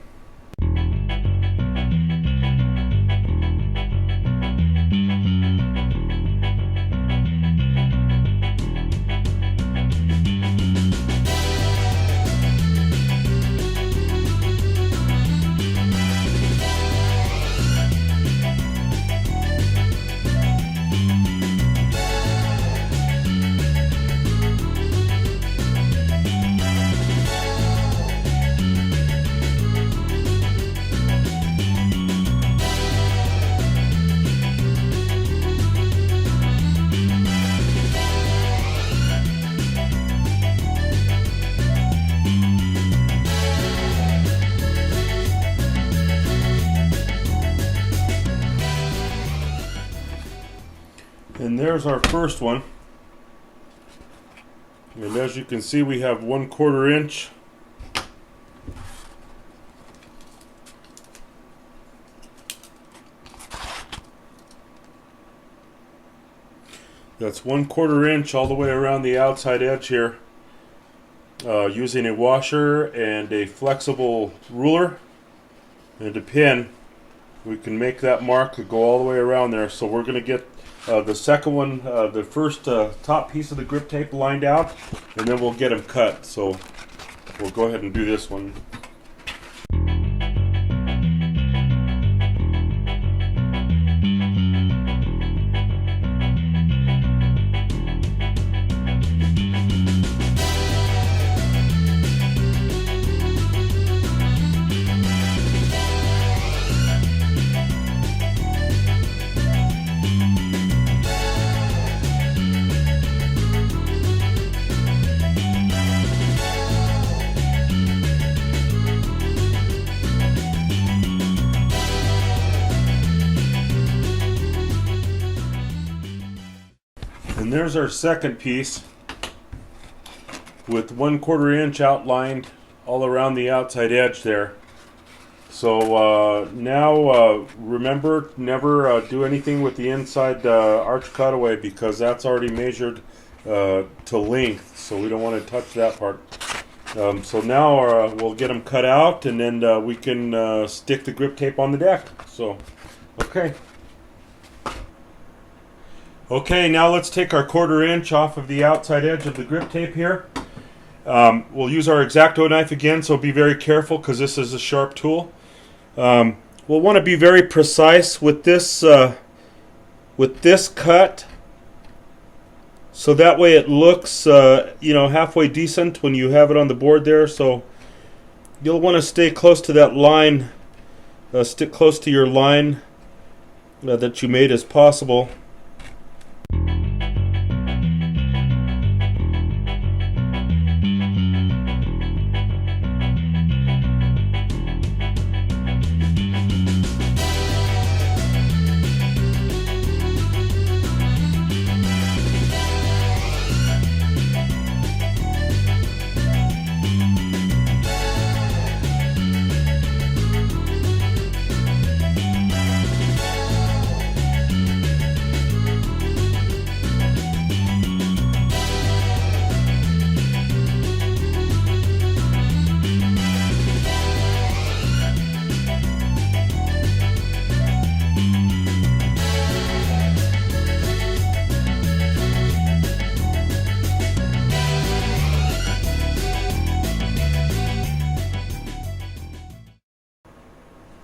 there's our first one. And as you can see, we have 1/4 inch. That's 1/4 inch all the way around the outside edge here. Using a washer and a flexible ruler and a pin, we can make that mark to go all the way around there. So we're going to get the second one, the first top piece of the grip tape lined out, and then we'll get them cut. So we'll go ahead and do this one. And there's our second piece with 1/4 inch outlined all around the outside edge there. So now remember, never do anything with the inside arch cutaway, because that's already measured to length, so we don't want to touch that part. So now we'll get them cut out, and then we can stick the grip tape on the deck. So, okay. Okay, now let's take our 1/4 inch off of the outside edge of the grip tape here. We'll use our X-Acto knife again, so be very careful because this is a sharp tool. We'll want to be very precise with this cut, so that way it looks halfway decent when you have it on the board there. So you'll want to stay close to that line, stick close to your line that you made as possible.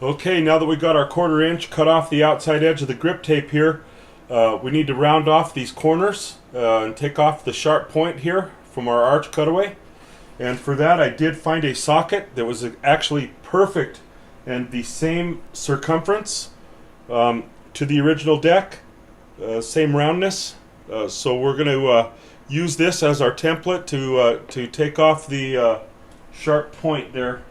Okay, now that we got our 1/4 inch cut off the outside edge of the grip tape here, we need to round off these corners and take off the sharp point here from our arch cutaway. And for that, I did find a socket that was actually perfect and the same circumference to the original deck, same roundness. So we're going to use this as our template to take off the sharp point there.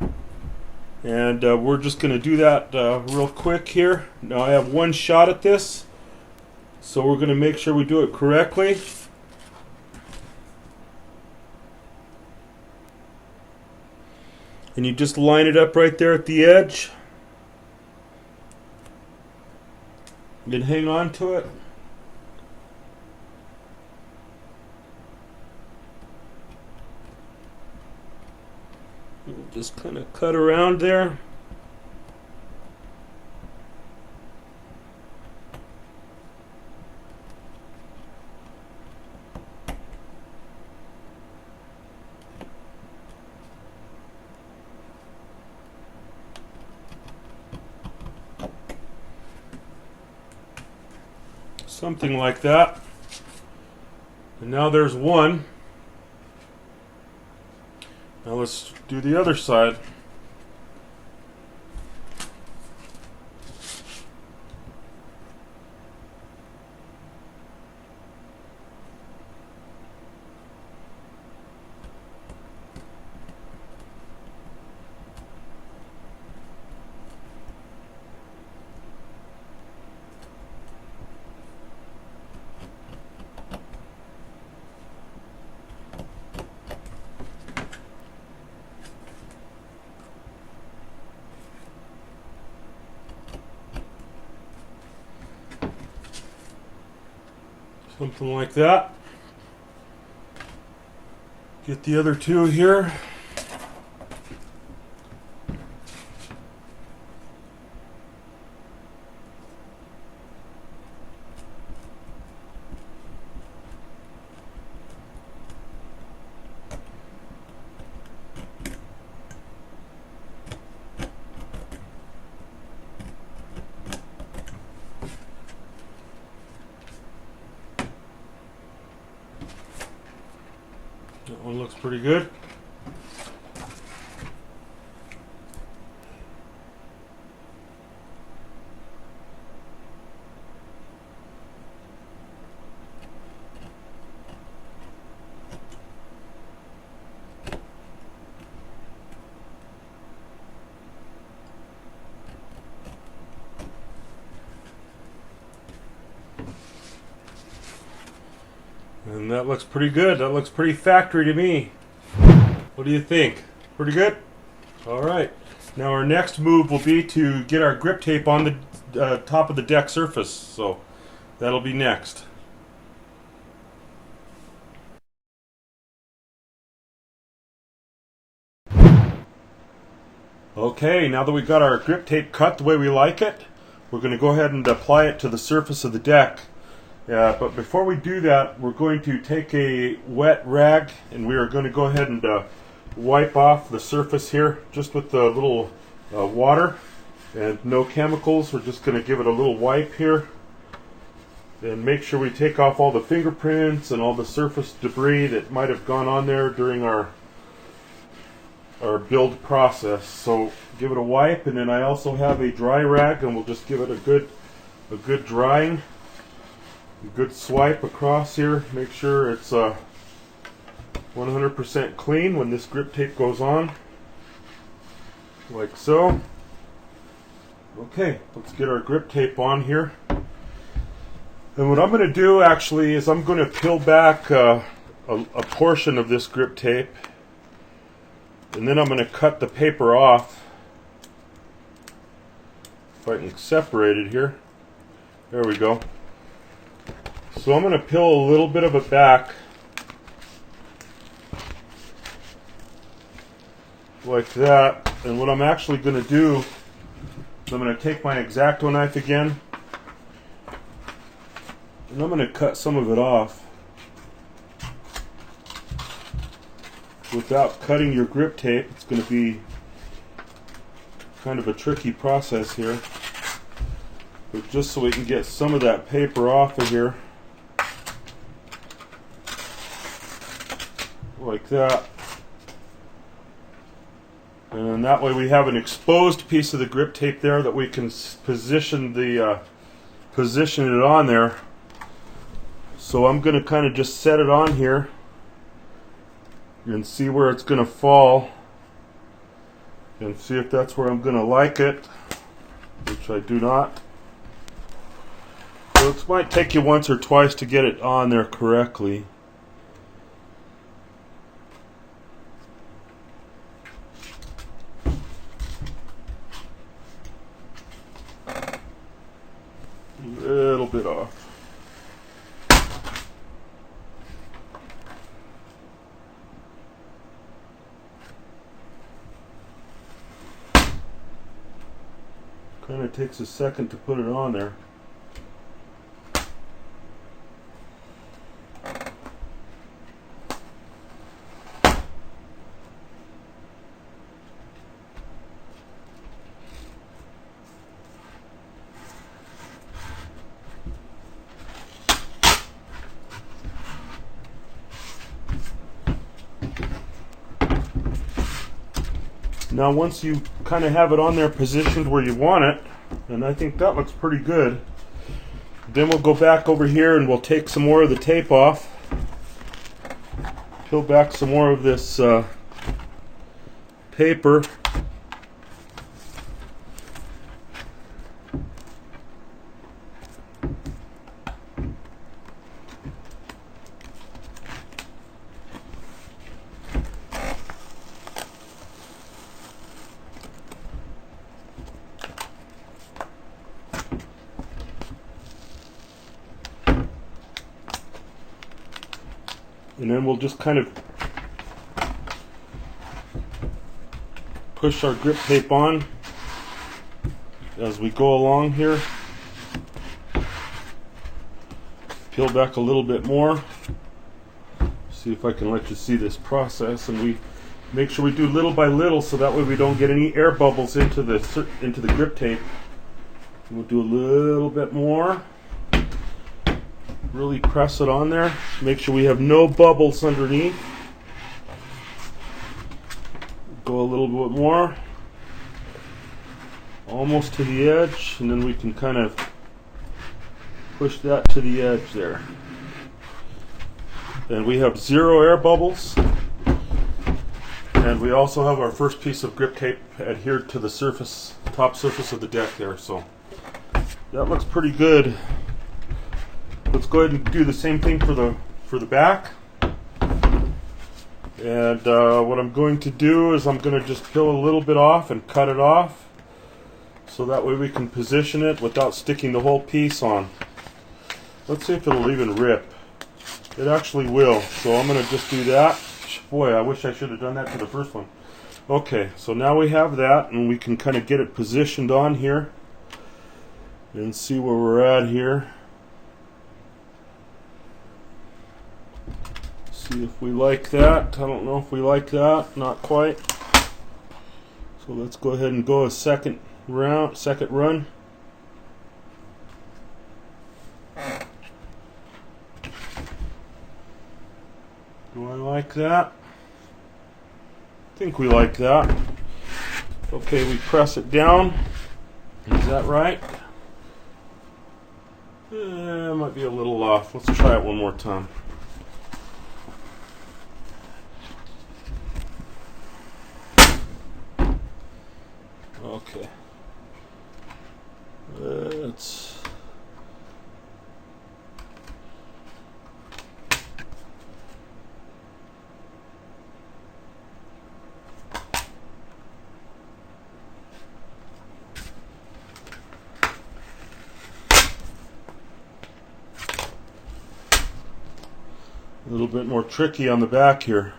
And we're just going to do that real quick here. Now I have one shot at this, so we're going to make sure we do it correctly. And you just line it up right there at the edge. Then hang on to it. Just kind of cut around there. Something like that. And now there's one. Now let's do the other side. Something like that. Get the other two here. That one looks pretty good. And that looks pretty good. That looks pretty factory to me. What do you think? Pretty good? Alright. Now our next move will be to get our grip tape on the top of the deck surface. So that'll be next. Okay, now that we've got our grip tape cut the way we like it, we're going to go ahead and apply it to the surface of the deck. But before we do that, we're going to take a wet rag and we are going to go ahead and wipe off the surface here just with the little water and no chemicals. We're just going to give it a little wipe here and make sure we take off all the fingerprints and all the surface debris that might have gone on there during our build process. So give it a wipe, and then I also have a dry rag and we'll just give it a good drying. A good swipe across here, make sure it's 100% clean when this grip tape goes on, like so. Okay, let's get our grip tape on here. And what I'm going to do actually is I'm going to peel back a portion of this grip tape, and then I'm going to cut the paper off. If I can separate it here. There we go. So I'm going to peel a little bit of it back, like that. And what I'm actually going to do is I'm going to take my X-Acto knife again, and I'm going to cut some of it off without cutting your grip tape. It's going to be kind of a tricky process here, but just so we can get some of that paper off of here. Like that, and then that way we have an exposed piece of the grip tape there that we can position it on there. So I'm going to kind of just set it on here and see where it's going to fall and see if that's where I'm going to like it, which I do not. So it might take you once or twice to get it on there correctly. Little bit off. Kind of takes a second to put it on there. Now once you kind of have it on there positioned where you want it, and I think that looks pretty good, then we'll go back over here and we'll take some more of the tape off, peel back some more of this paper. And then we'll just kind of push our grip tape on as we go along here. Peel back a little bit more. See if I can let you see this process, and we make sure we do little by little so that way we don't get any air bubbles into the grip tape. We'll do a little bit more. Really press it on there. Make sure we have no bubbles underneath. Go a little bit more. Almost to the edge, and then we can kind of push that to the edge there. And we have 0 air bubbles. And we also have our first piece of grip tape adhered to the surface, top surface of the deck there. So that looks pretty good. Let's go ahead and do the same thing for the back. And what I'm going to do is I'm going to just peel a little bit off and cut it off, so that way we can position it without sticking the whole piece on. Let's see if it'll even rip. It actually will, so I'm going to just do that. Boy, I wish I should have done that to the first one. Okay, so now we have that, and we can kind of get it positioned on here and see where we're at here. See if we like that. I don't know if we like that. Not quite. So let's go ahead and go a second run. Do I like that? I think we like that. Okay, we press it down. Is that right? It might be a little off. Let's try it one more time. Okay. Let's a little bit more tricky on the back here.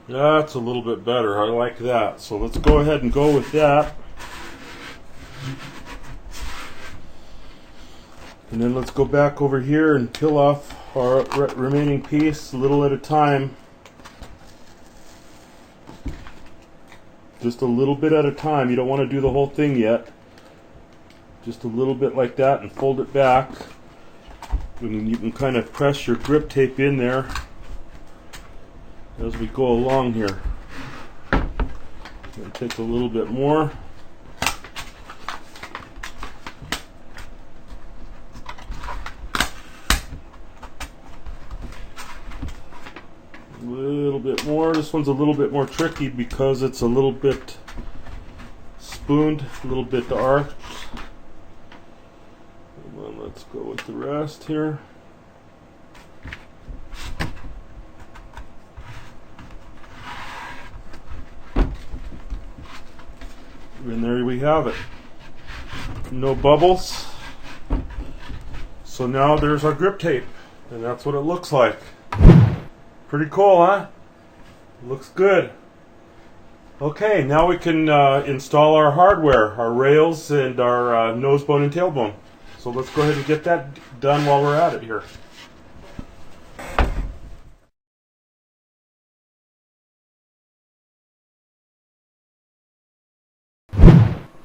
That's a little bit better. I like that. So let's go ahead and go with that. And then let's go back over here and peel off our remaining piece a little at a time. Just a little bit at a time. You don't want to do the whole thing yet. Just a little bit like that and fold it back. And you can kind of press your grip tape in there as we go along here. And take a little bit more. A little bit more. This one's a little bit more tricky because it's a little bit spooned, a little bit arched. Well, let's go with the rest here. And there we have it. No bubbles. So now there's our grip tape, and that's what it looks like. Pretty cool, huh? Looks good. Okay, now we can install our hardware, our rails and our nose bone and tailbone. So let's go ahead and get that done while we're at it here.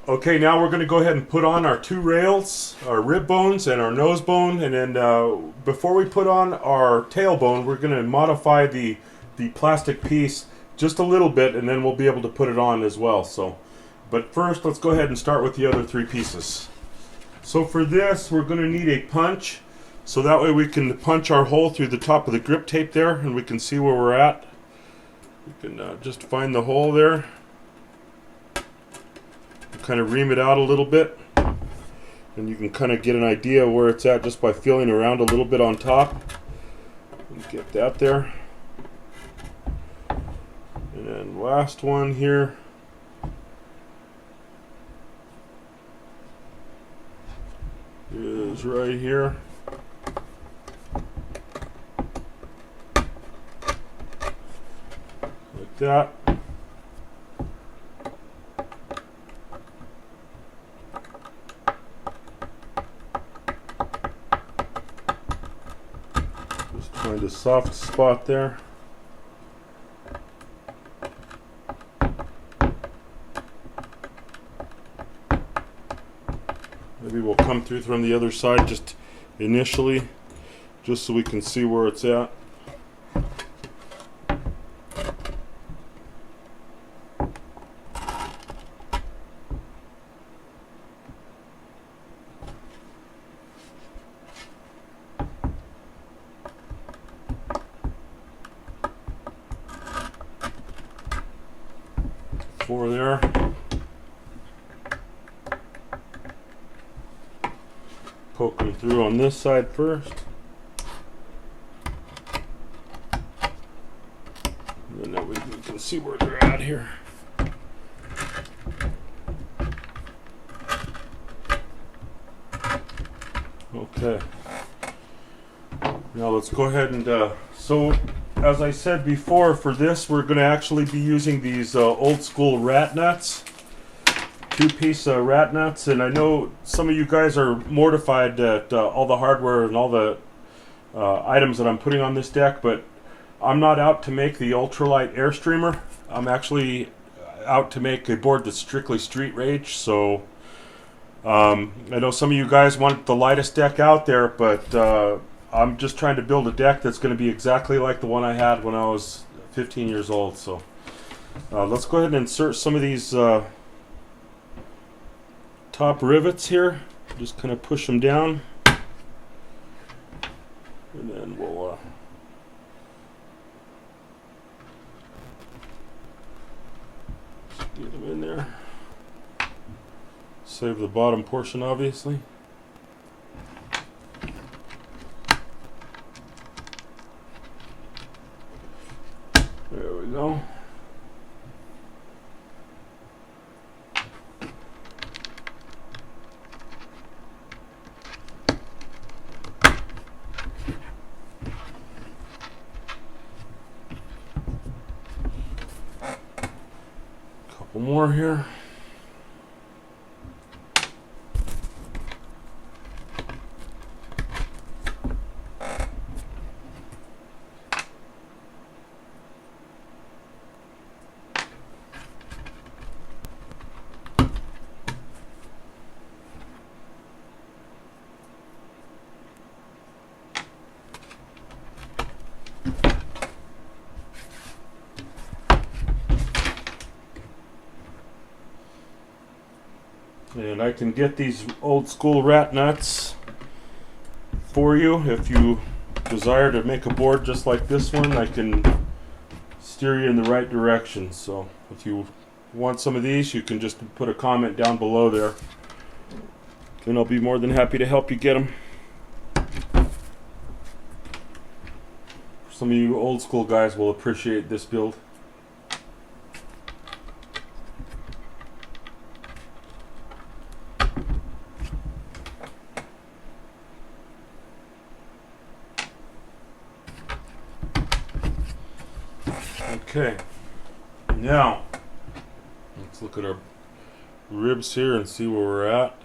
Okay, now we're going to go ahead and put on our 2 rails, our rib bones and our nose bone, and then before we put on our tailbone, we're going to modify the plastic piece just a little bit, and then we'll be able to put it on as well. So, but first, let's go ahead and start with the other 3 pieces. So for this, we're going to need a punch, so that way we can punch our hole through the top of the grip tape there, and we can see where we're at. We can just find the hole there. Kind of ream it out a little bit, and you can kind of get an idea where it's at just by feeling around a little bit on top. Get that there. And then last one here. Is right here. Like that. Just find a soft spot there. Maybe we'll come through from the other side just initially, just so we can see where it's at. Four there. Poke them through on this side first. And then that way we can see where they're at here. Okay. Now let's go ahead and, so as I said before, for this we're going to actually be using these old school rat nuts. Two-piece rat nuts, and I know some of you guys are mortified at all the hardware and all the items that I'm putting on this deck, but I'm not out to make the ultralight Airstreamer. I'm actually out to make a board that's strictly street rage. So I know some of you guys want the lightest deck out there, but I'm just trying to build a deck that's going to be exactly like the one I had when I was 15 years old. So let's go ahead and insert some of these top rivets here. Just kind of push them down, and then we'll get them in there. Save the bottom portion, obviously. There we go. More here. And I can get these old school rat nuts for you. If you desire to make a board just like this one, I can steer you in the right direction. So if you want some of these, you can just put a comment down below there, and I'll be more than happy to help you get them. Some of you old school guys will appreciate this build. Okay, now let's look at our ribs here and see where we're at.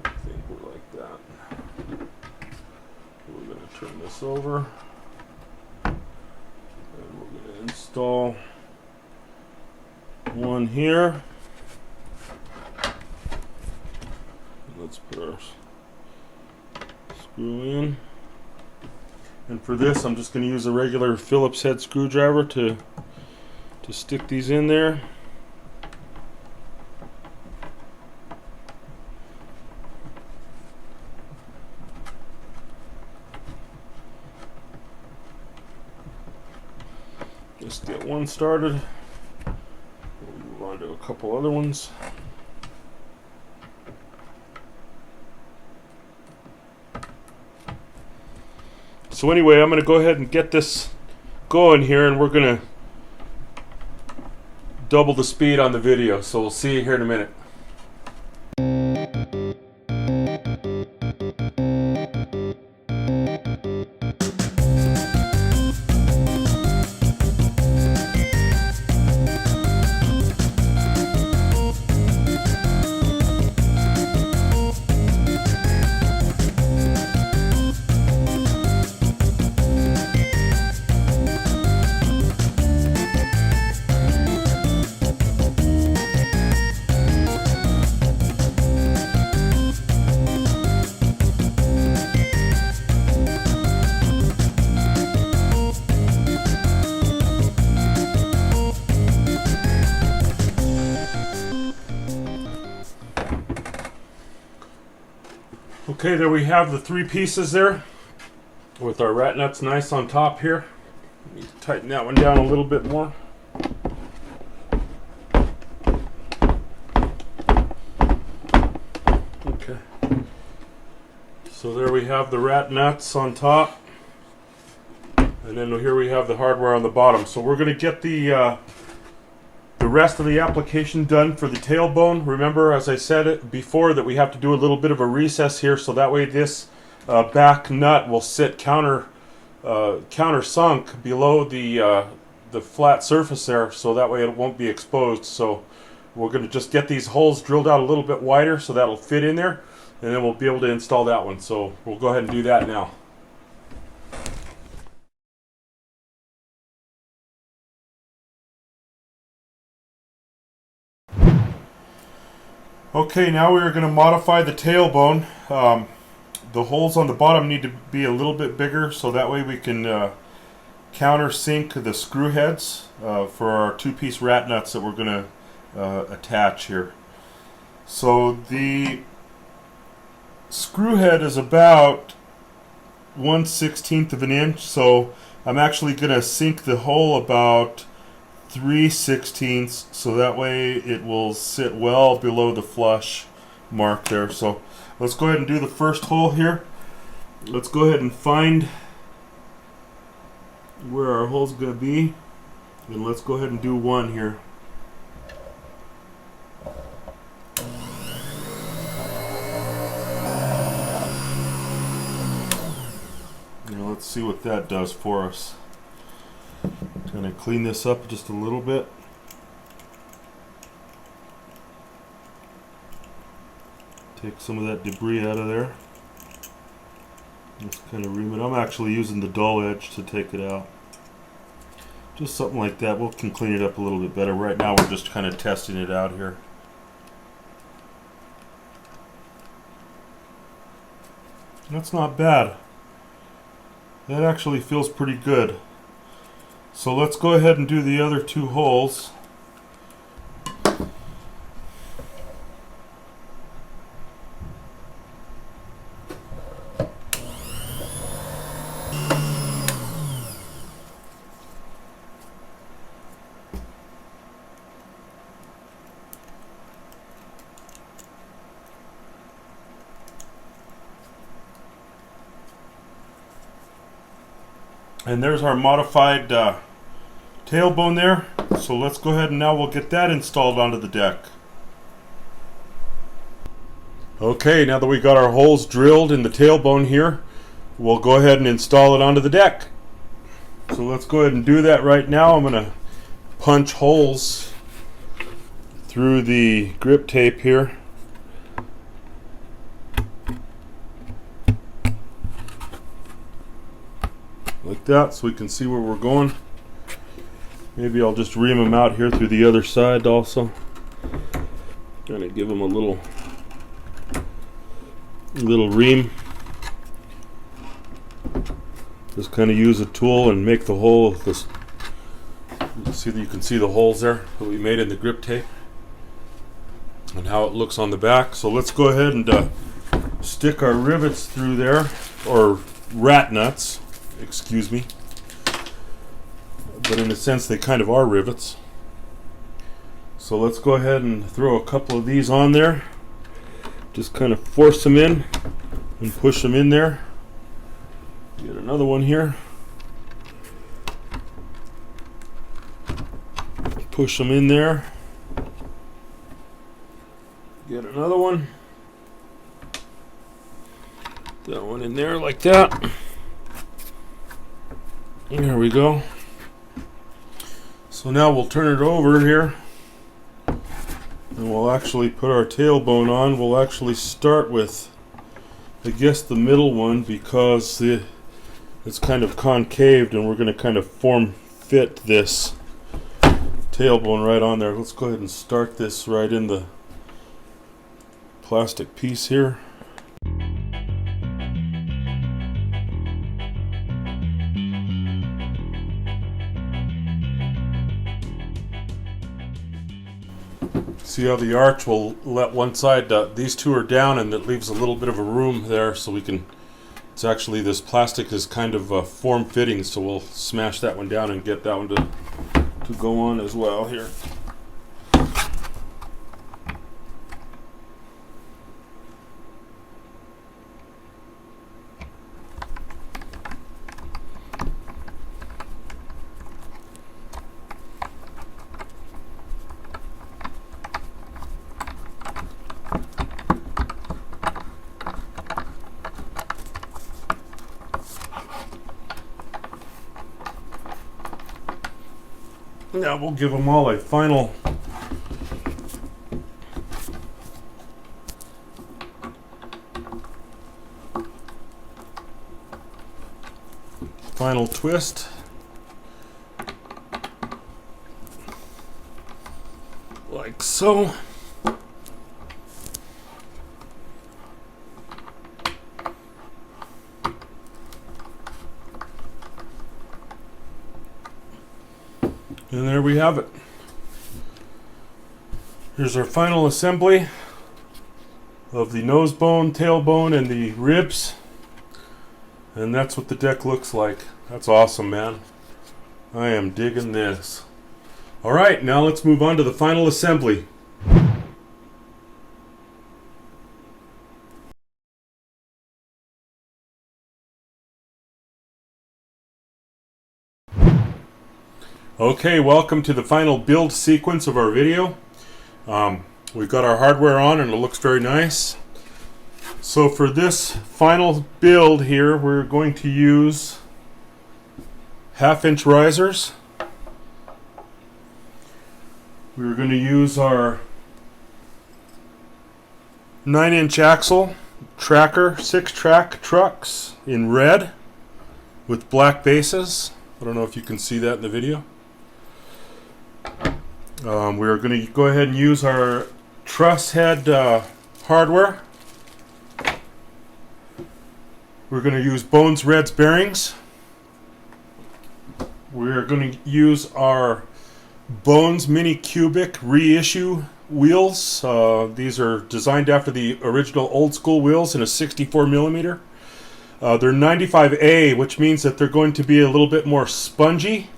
I think we're like that. We're going to turn this over, and we're going to install one here. Let's put our screw in. And for this, I'm just going to use a regular Phillips head screwdriver to stick these in there. Just get one started. We'll move on to a couple other ones. So anyway, I'm going to go ahead and get this going here, and we're gonna double the speed on the video, so we'll see you here in a minute. Okay, there we have the 3 pieces there with our rat nuts nice on top here. Need to tighten that one down a little bit more. Okay. So there we have the rat nuts on top. And then here we have the hardware on the bottom. So we're going to get the rest of the application done for the tailbone. Remember, as I said it before, that we have to do a little bit of a recess here, so that way this back nut will sit counter sunk below the flat surface there, so that way it won't be exposed. So we're going to just get these holes drilled out a little bit wider so that'll fit in there, and then we'll be able to install that one. So we'll go ahead and do that now. Okay, now we are going to modify the tailbone. The holes on the bottom need to be a little bit bigger, so that way we can countersink the screw heads for our 2-piece rat nuts that we're going to attach here. So the screw head is about 1/16 of an inch, so I'm actually going to sink the hole about 3/16, so that way it will sit well below the flush mark there. So let's go ahead and do the first hole here. Let's go ahead and find where our hole's going to be, and let's go ahead and do one here. Now let's see what that does for us. Going to clean this up just a little bit. Take some of that debris out of there. Just kind of ream it. I'm actually using the dull edge to take it out. Just something like that. We can clean it up a little bit better. Right now we're just kind of testing it out here. That's not bad. That actually feels pretty good. So let's go ahead and do the other 2 holes. And there's our modified tailbone there. So let's go ahead and now we'll get that installed onto the deck. Okay, now that we got our holes drilled in the tailbone here, we'll go ahead and install it onto the deck. So let's go ahead and do that right now. I'm going to punch holes through the grip tape here. Like that, so we can see where we're going. Maybe I'll just ream them out here through the other side also. Kind of give them a little ream. Just kind of use a tool and make the hole. This, you can see the holes there that we made in the grip tape and how it looks on the back. So let's go ahead and stick our rivets through there, or rat nuts. Excuse me, but in a sense they kind of are rivets. So let's go ahead and throw a couple of these on there. Just kind of force them in and push them in there. Get another one here. push them in there. Get another one. That one in there like that. There we go. So now we'll turn it over here. And we'll actually put our tailbone on. We'll actually start with, I guess, the middle one because it's kind of concaved and we're going to kind of form fit this tailbone right on there. Let's go ahead and start this right in the plastic piece here. See how the arch will let one side, these two are down and it leaves a little bit of a room there so we can, it's actually, this plastic is kind of form fitting, so we'll smash that one down and get that one to go on as well here. Now we'll give them all a final twist. Like so. And there we have it. Here's our final assembly of the nose bone, tailbone, and the ribs. And that's what the deck looks like. That's awesome, man. I am digging this. Alright, now let's move on to the final assembly. Okay, welcome to the final build sequence of our video. We've got our hardware on and it looks very nice. So for this final build here, we're going to use 1/2-inch risers. We're going to use our 9-inch axle tracker, 6-track trucks in red with black bases. I don't know if you can see that in the video. We're going to go ahead and use our truss head hardware. We're going to use Bones Reds bearings. We're going to use our Bones Mini Cubic Reissue wheels. These are designed after the original old school wheels in a 64 millimeter. They're 95A, which means that they're going to be a little bit more spongy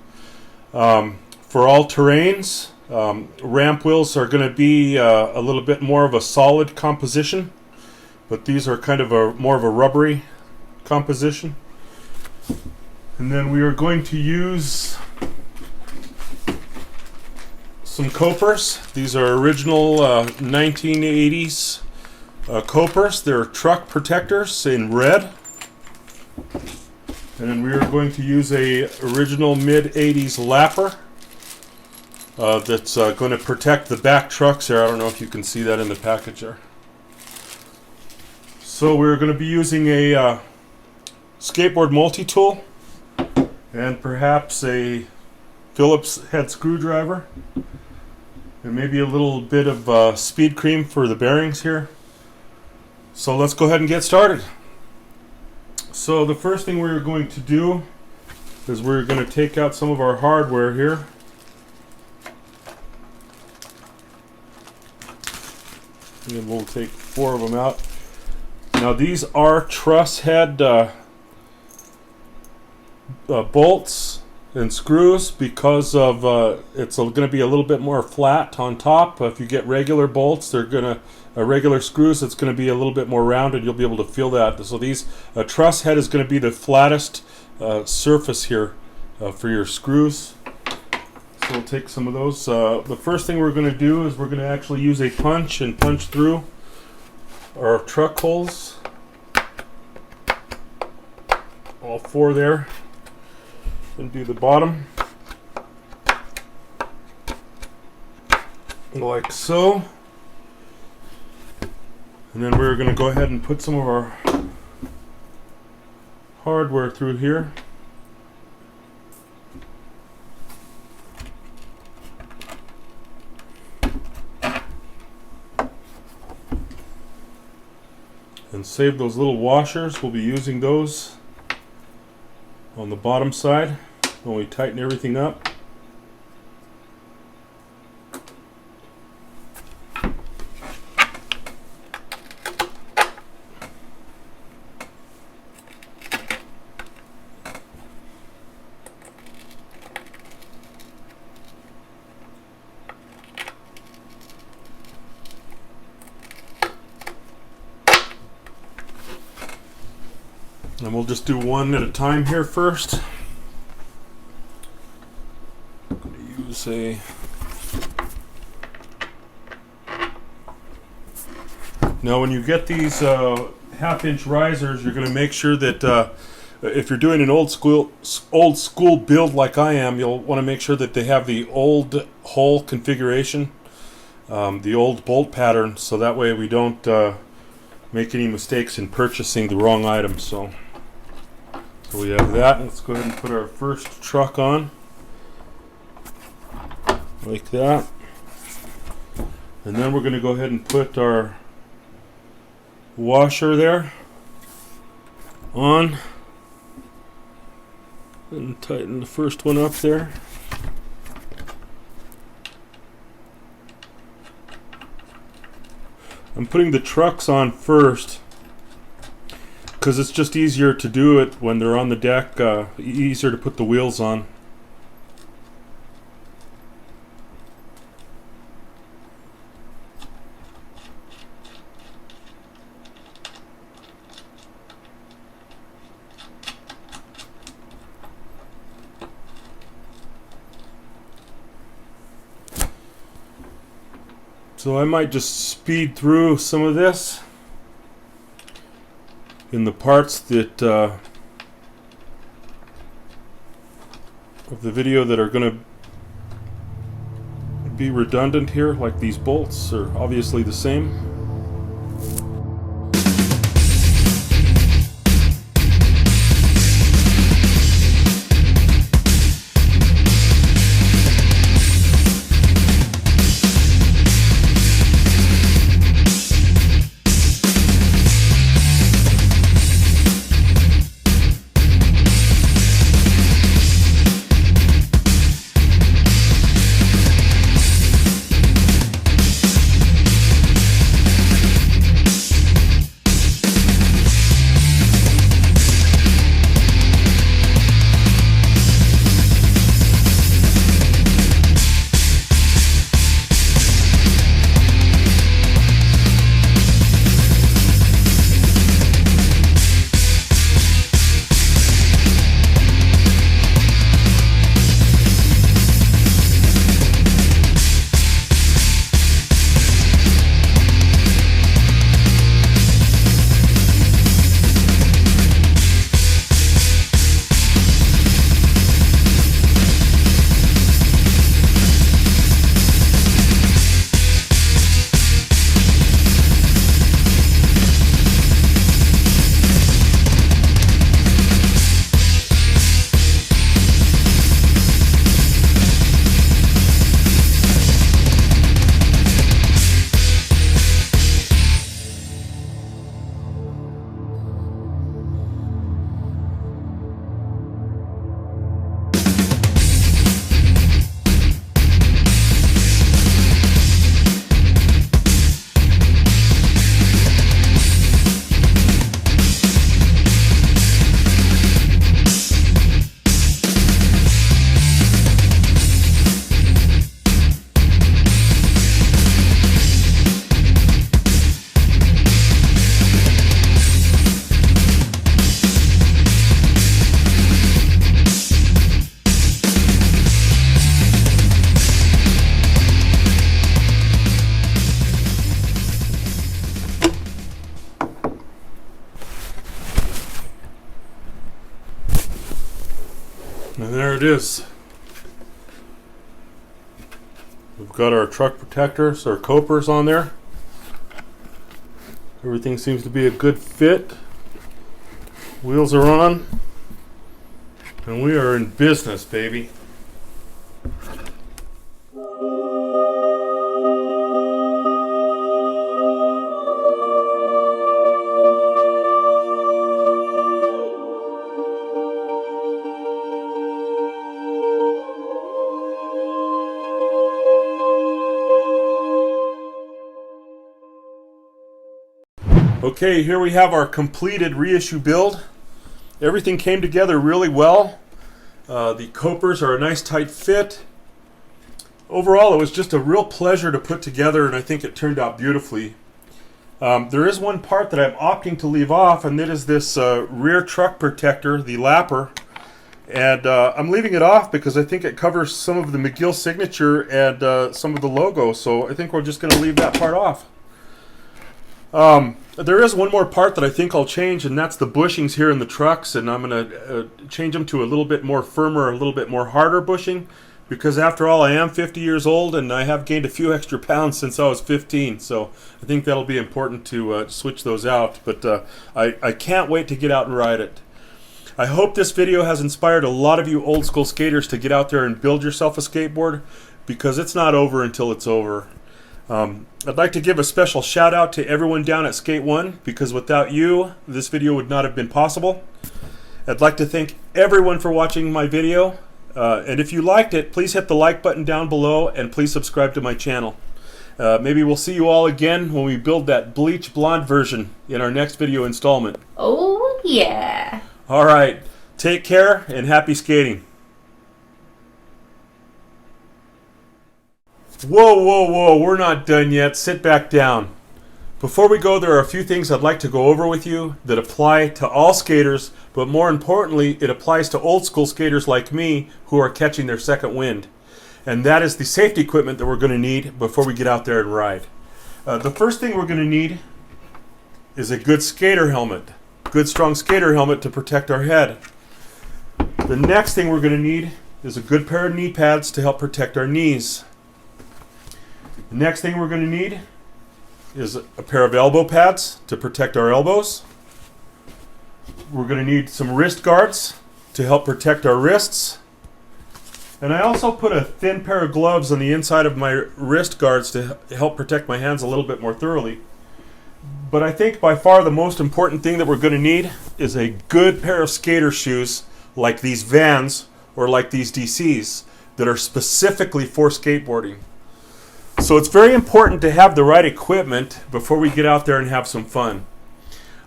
for all terrains. Ramp wheels are going to be a little bit more of a solid composition, but these are kind of more of a rubbery composition. And then we are going to use some copers. These are original 1980s copers. They're truck protectors in red. And then we are going to use a original mid-80s lapper that's going to protect the back trucks here. I don't know if you can see that in the package there. So we're going to be using a skateboard multi-tool and perhaps a Phillips head screwdriver and maybe a little bit of speed cream for the bearings here. So let's go ahead and get started. So the first thing we're going to do is we're going to take out some of our hardware here. And we'll take 4 of them out. Now these are truss head bolts and screws because of it's going to be a little bit more flat on top. If you get regular bolts, they're going to regular screws, it's going to be a little bit more rounded. You'll be able to feel that. So these truss head is going to be the flattest surface here for your screws. So we'll take some of those. The first thing we're going to do is we're going to actually use a punch and punch through our truck holes. All 4 there. And do the bottom. Like so. And then we're going to go ahead and put some of our hardware through here. And save those little washers. We'll be using those on the bottom side when we tighten everything up. And we'll just do one at a time here first. I'm going to use a... Now when you get these half-inch risers, you're going to make sure that if you're doing an old school build like I am, you'll want to make sure that they have the old hole configuration, the old bolt pattern, so that way we don't make any mistakes in purchasing the wrong items. So we have that. Let's go ahead and put our first truck on. Like that. And then we're going to go ahead and put our washer there on. And tighten the first one up there. I'm putting the trucks on first because it's just easier to do it when they're on the deck, easier to put the wheels on. So I might just speed through some of this in the parts that of the video that are going to be redundant here, like these bolts are obviously the same. And there it is. We've got our truck protectors, our copers on there. Everything seems to be a good fit. Wheels are on. And we are in business, baby. Okay, here we have our completed reissue build. Everything came together really well. The copers are a nice tight fit. Overall, it was just a real pleasure to put together, and I think it turned out beautifully. There is one part that I'm opting to leave off, and that is this rear truck protector, the lapper. And I'm leaving it off because I think it covers some of the McGill signature and some of the logo, so I think we're just going to leave that part off. There is one more part that I think I'll change, and that's the bushings here in the trucks, and I'm going to change them to a little bit more firmer, a little bit more harder bushing, because after all, I am 50 years old, and I have gained a few extra pounds since I was 15, so I think that'll be important to switch those out, but I can't wait to get out and ride it. I hope this video has inspired a lot of you old school skaters to get out there and build yourself a skateboard, because it's not over until it's over. I'd like to give a special shout out to everyone down at Skate One, because without you, this video would not have been possible. I'd like to thank everyone for watching my video, and if you liked it, please hit the like button down below, and please subscribe to my channel. Maybe we'll see you all again when we build that bleach blonde version in our next video installment. Oh yeah. Alright, take care and happy skating. Whoa, whoa, whoa, we're not done yet. Sit back down. Before we go, there are a few things I'd like to go over with you that apply to all skaters, but more importantly, it applies to old school skaters like me who are catching their second wind. And that is the safety equipment that we're going to need before we get out there and ride. The first thing we're going to need is a good skater helmet. Good strong skater helmet to protect our head. The next thing we're going to need is a good pair of knee pads to help protect our knees. The next thing we're going to need is a pair of elbow pads to protect our elbows. We're going to need some wrist guards to help protect our wrists. And I also put a thin pair of gloves on the inside of my wrist guards to help protect my hands a little bit more thoroughly. But I think by far the most important thing that we're going to need is a good pair of skater shoes like these Vans or like these DCs that are specifically for skateboarding. So it's very important to have the right equipment before we get out there and have some fun.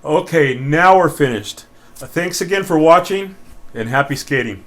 Okay, now we're finished. Thanks again for watching, and happy skating.